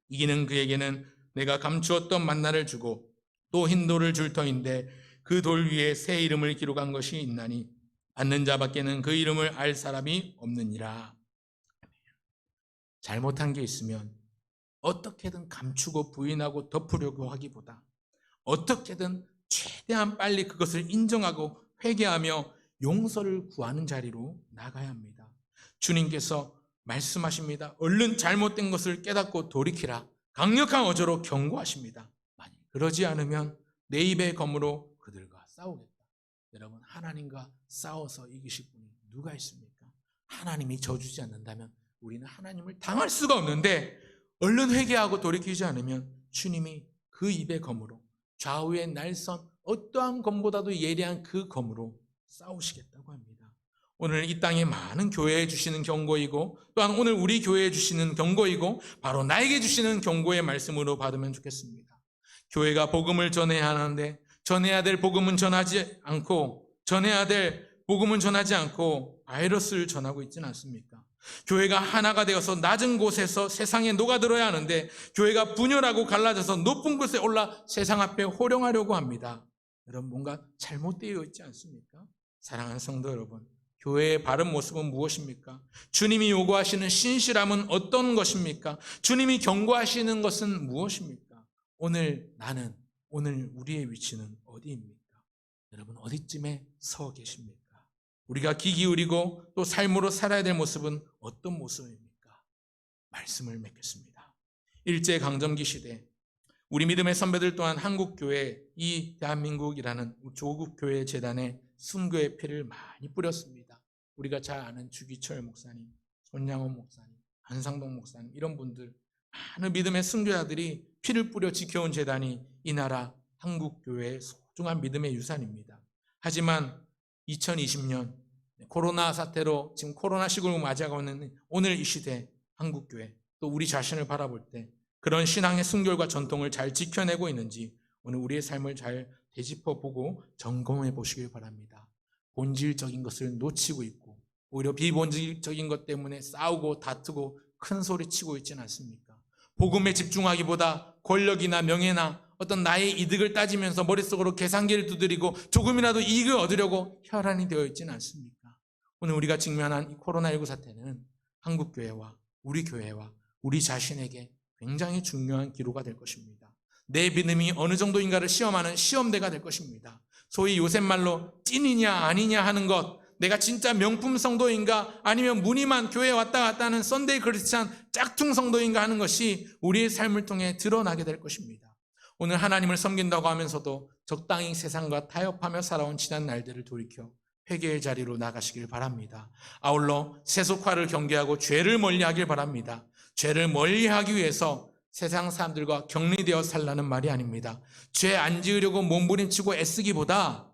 이기는 그에게는 내가 감추었던 만나를 주고 또 흰 돌을 줄 터인데 그 돌 위에 새 이름을 기록한 것이 있나니 받는 자밖에는 그 이름을 알 사람이 없느니라. 잘못한 게 있으면 어떻게든 감추고 부인하고 덮으려고 하기보다 어떻게든 최대한 빨리 그것을 인정하고 회개하며 용서를 구하는 자리로 나가야 합니다. 주님께서 말씀하십니다. 얼른 잘못된 것을 깨닫고 돌이키라. 강력한 어조로 경고하십니다. 만약 그러지 않으면 내 입의 검으로 그들과 싸우겠다. 여러분, 하나님과 싸워서 이기실 분이 누가 있습니까? 하나님이 져주지 않는다면 우리는 하나님을 당할 수가 없는데 얼른 회개하고 돌이키지 않으면 주님이 그 입의 검으로 좌우의 날선 어떠한 검보다도 예리한 그 검으로 싸우시겠다고 합니다. 오늘 이 땅에 많은 교회에 주시는 경고이고 또한 오늘 우리 교회에 주시는 경고이고 바로 나에게 주시는 경고의 말씀으로 받으면 좋겠습니다. 교회가 복음을 전해야 하는데 전해야 될 복음은 전하지 않고 바이러스를 전하고 있지는 않습니까? 교회가 하나가 되어서 낮은 곳에서 세상에 녹아들어야 하는데 교회가 분열하고 갈라져서 높은 곳에 올라 세상 앞에 호령하려고 합니다. 여러분, 뭔가 잘못되어 있지 않습니까? 사랑하는 성도 여러분, 교회의 바른 모습은 무엇입니까? 주님이 요구하시는 신실함은 어떤 것입니까? 주님이 경고하시는 것은 무엇입니까? 오늘 우리의 위치는 어디입니까? 여러분, 어디쯤에 서 계십니까? 우리가 귀 기울이고 또 삶으로 살아야 될 모습은 어떤 모습입니까? 말씀을 맺겠습니다. 일제강점기 시대 우리 믿음의 선배들 또한 한국교회, 이 대한민국이라는 조국교회 재단에 순교의 피를 많이 뿌렸습니다. 우리가 잘 아는 주기철 목사님, 손양원 목사님, 한상동 목사님, 이런 분들, 많은 믿음의 순교자들이 피를 뿌려 지켜온 재단이 이 나라 한국교회의 소중한 믿음의 유산입니다. 하지만 2020년 코로나 사태로 지금 코로나 시국을 맞이하고 있는 오늘 이 시대 한국교회, 또 우리 자신을 바라볼 때 그런 신앙의 순결과 전통을 잘 지켜내고 있는지 오늘 우리의 삶을 잘 되짚어보고 점검해 보시길 바랍니다. 본질적인 것을 놓치고 있고 오히려 비본질적인 것 때문에 싸우고 다투고 큰 소리 치고 있지는 않습니까? 복음에 집중하기보다 권력이나 명예나 어떤 나의 이득을 따지면서 머릿속으로 계산기를 두드리고 조금이라도 이익을 얻으려고 혈안이 되어 있지는 않습니까? 오늘 우리가 직면한 이 코로나19 사태는 한국교회와 우리 교회와 우리 자신에게 굉장히 중요한 기로가 될 것입니다. 내 믿음이 어느 정도인가를 시험하는 시험대가 될 것입니다. 소위 요새 말로 찐이냐 아니냐 하는 것, 내가 진짜 명품 성도인가 아니면 무늬만 교회에 왔다 갔다 하는 썬데이 크리스찬 짝퉁 성도인가 하는 것이 우리의 삶을 통해 드러나게 될 것입니다. 오늘 하나님을 섬긴다고 하면서도 적당히 세상과 타협하며 살아온 지난 날들을 돌이켜 회개의 자리로 나가시길 바랍니다. 아울러 세속화를 경계하고 죄를 멀리하길 바랍니다. 죄를 멀리하기 위해서 세상 사람들과 격리되어 살라는 말이 아닙니다. 죄 안 지으려고 몸부림치고 애쓰기보다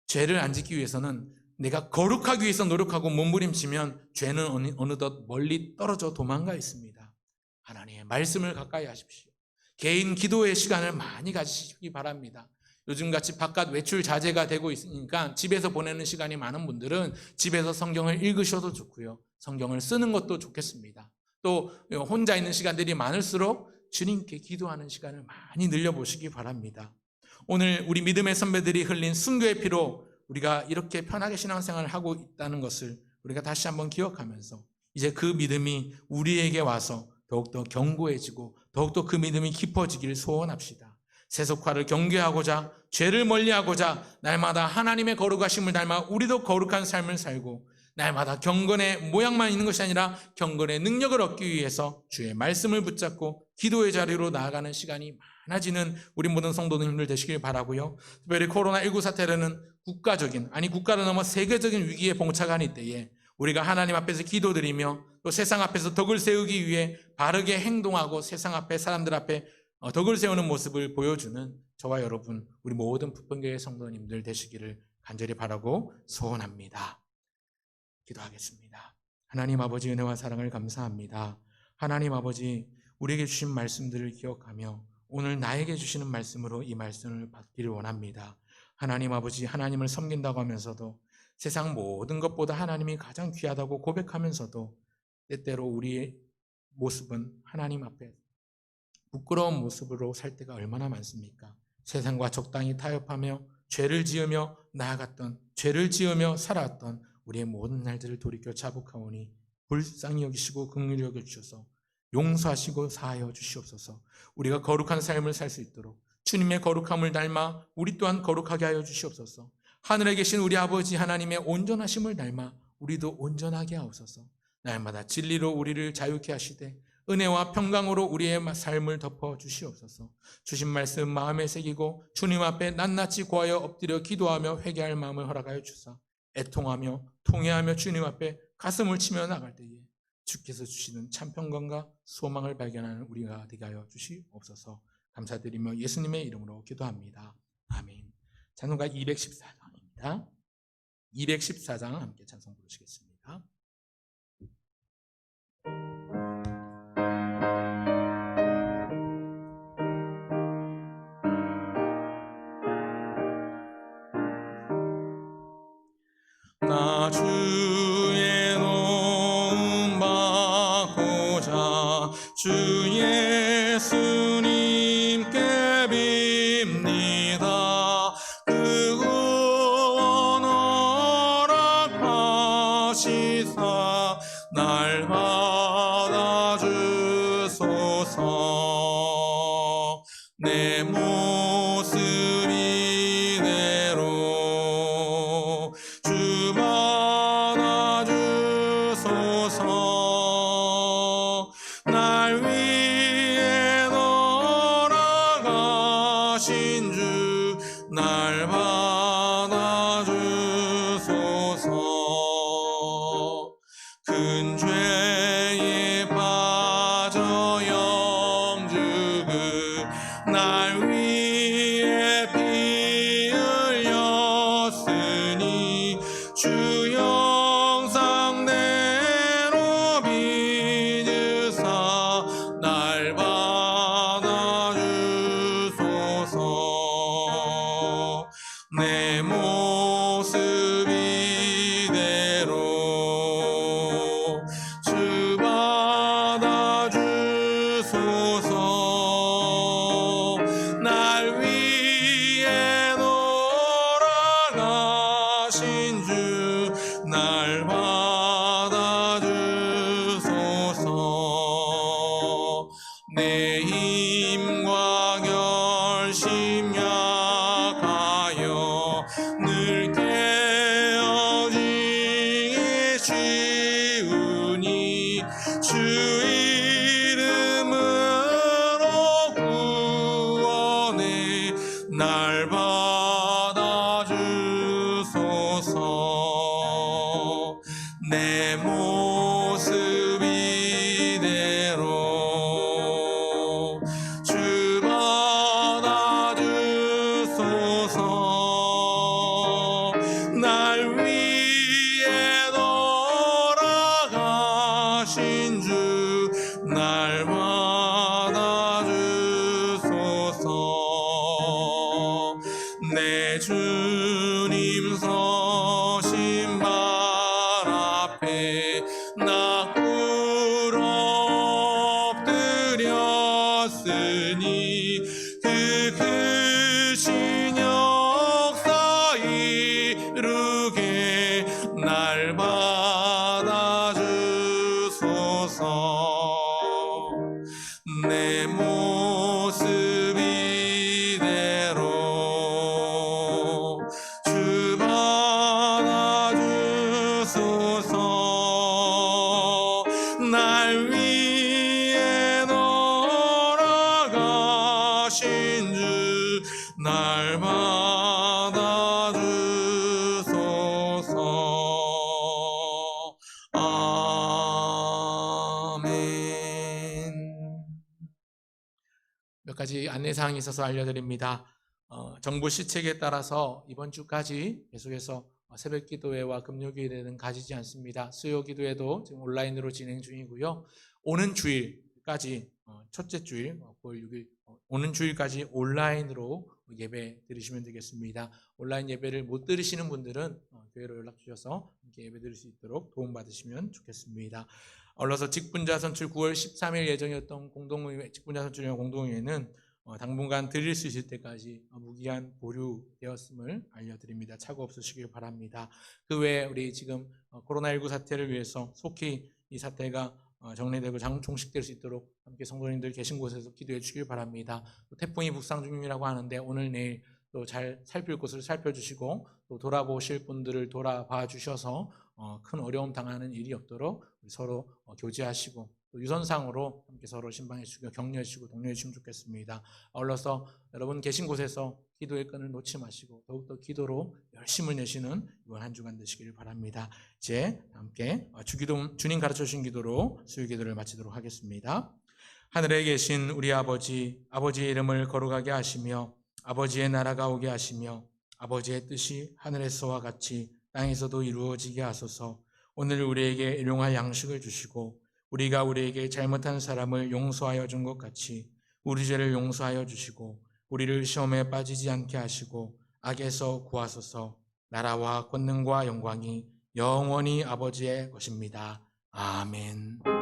죄를 안 짓기 위해서는 내가 거룩하기 위해서 노력하고 몸부림치면 죄는 어느덧 멀리 떨어져 도망가 있습니다. 하나님의 말씀을 가까이 하십시오. 개인 기도의 시간을 많이 가지시기 바랍니다. 요즘같이 바깥 외출 자제가 되고 있으니까 집에서 보내는 시간이 많은 분들은 집에서 성경을 읽으셔도 좋고요. 성경을 쓰는 것도 좋겠습니다. 또 혼자 있는 시간들이 많을수록 주님께 기도하는 시간을 많이 늘려보시기 바랍니다. 오늘 우리 믿음의 선배들이 흘린 순교의 피로 우리가 이렇게 편하게 신앙생활을 하고 있다는 것을 우리가 다시 한번 기억하면서 이제 그 믿음이 우리에게 와서 더욱더 견고해지고 더욱더 그 믿음이 깊어지길 소원합시다. 세속화를 경계하고자, 죄를 멀리하고자 날마다 하나님의 거룩하심을 닮아 우리도 거룩한 삶을 살고, 날마다 경건의 모양만 있는 것이 아니라 경건의 능력을 얻기 위해서 주의 말씀을 붙잡고 기도의 자리로 나아가는 시간이 많아지는 우리 모든 성도님들 되시길 바라고요. 특별히 코로나19 사태라는 국가적인, 아니 국가를 넘어 세계적인 위기에 봉착한 이때에 우리가 하나님 앞에서 기도드리며 또 세상 앞에서 덕을 세우기 위해 바르게 행동하고 세상 앞에, 사람들 앞에 덕을 세우는 모습을 보여주는 저와 여러분, 우리 모든 부평교회 성도님들 되시기를 간절히 바라고 소원합니다. 기도하겠습니다. 하나님 아버지, 은혜와 사랑을 감사합니다. 하나님 아버지, 우리에게 주신 말씀들을 기억하며 오늘 나에게 주시는 말씀으로 이 말씀을 받기를 원합니다. 하나님 아버지, 하나님을 섬긴다고 하면서도 세상 모든 것보다 하나님이 가장 귀하다고 고백하면서도 때때로 우리의 모습은 하나님 앞에 부끄러운 모습으로 살 때가 얼마나 많습니까? 세상과 적당히 타협하며 죄를 지으며 나아갔던, 죄를 지으며 살아왔던 우리의 모든 날들을 돌이켜 자복하오니 불쌍히 여기시고 긍휼히 여겨 주셔서 용서하시고 사하여 주시옵소서. 우리가 거룩한 삶을 살 수 있도록 주님의 거룩함을 닮아 우리 또한 거룩하게 하여 주시옵소서. 하늘에 계신 우리 아버지 하나님의 온전하심을 닮아 우리도 온전하게 하옵소서. 날마다 진리로 우리를 자유케 하시되 은혜와 평강으로 우리의 삶을 덮어 주시옵소서. 주신 말씀 마음에 새기고 주님 앞에 낱낱이 고하여 엎드려 기도하며 회개할 마음을 허락하여 주사 애통하며 통회하며 주님 앞에 가슴을 치며 나갈 때에 주께서 주시는 참 평강과 소망을 발견하는 우리가 되게 하여 주시옵소서. 감사드리며 예수님의 이름으로 기도합니다. 아멘. 찬송가 214장입니다. 214장 함께 찬송 부르시겠습니다. 나 주의 도움 받고자 주 예수님께 빕니다. 그 구원 허락하시사 날 받아주소서. 내 모습 이대로 주 받아주소서. 날 위해 돌아가신 주 날 받아주소서. 큰 죄에 빠져 영죽을 날 위해 피 흘렸으니 주 형상대로 빚으사 날 받아주소서. 내 모습 이대로 주 받아주소서. 날 위해 돌아가신 주 날 받아주소서. 내 힘과 결심 약하여 늘 깨어지기 쉬우니 주 이름으로 구원해 날 받아주소서. 내 모습 이대로 주 받아주소서. 날 위해 돌아가신 주 날 받아주소서. 내 주님 서신 발 앞에 나 꿇어 엎드렸으니 그 크신 역사 이루게 날 받아주소서. 가지 안내사항이 있어서 알려드립니다. 정부 시책에 따라서 이번 주까지 계속해서 새벽 기도회와 금요 기도회는 가지지 않습니다. 수요 기도회도 지금 온라인으로 진행 중이고요. 오는 주일까지 첫째 주일 9월 6일 오는 주일까지 온라인으로 예배 드리시면 되겠습니다. 온라인 예배를 못 들으시는 분들은 교회로 연락 주셔서 함께 예배 드릴 수 있도록 도움 받으시면 좋겠습니다. 아울러서 직분자 선출 9월 13일 예정이었던 공동의회 직분자 선출위원 공동의회는 당분간 드릴 수 있을 때까지 무기한 보류되었음을 알려드립니다. 착오 없으시길 바랍니다. 그 외에 우리 지금 코로나19 사태를 위해서 속히 이 사태가 정리되고 종식될 수 있도록 함께 성도님들 계신 곳에서 기도해 주시길 바랍니다. 또 태풍이 북상 중이라고 하는데 오늘 내일 또 잘 살필 곳을 살펴주시고 또 돌아보실 분들을 돌아봐 주셔서 큰 어려움 당하는 일이 없도록 서로 교제하시고 또 유선상으로 함께 서로 신방해 주시고 격려해 주시고 독려해 주시면 좋겠습니다. 아울러서 여러분 계신 곳에서 기도의 끈을 놓지 마시고 더욱더 기도로 열심을 내시는 이번 한 주간 되시길 바랍니다. 이제 함께 주님 가르쳐 주신 기도로 수요 기도를 마치도록 하겠습니다. 하늘에 계신 우리 아버지, 아버지의 이름을 거룩하게 하시며 아버지의 나라가 오게 하시며 아버지의 뜻이 하늘에서와 같이 땅에서도 이루어지게 하소서. 오늘 우리에게 일용할 양식을 주시고 우리가 우리에게 잘못한 사람을 용서하여 준 것 같이 우리 죄를 용서하여 주시고 우리를 시험에 빠지지 않게 하시고 악에서 구하소서. 나라와 권능과 영광이 영원히 아버지의 것입니다. 아멘.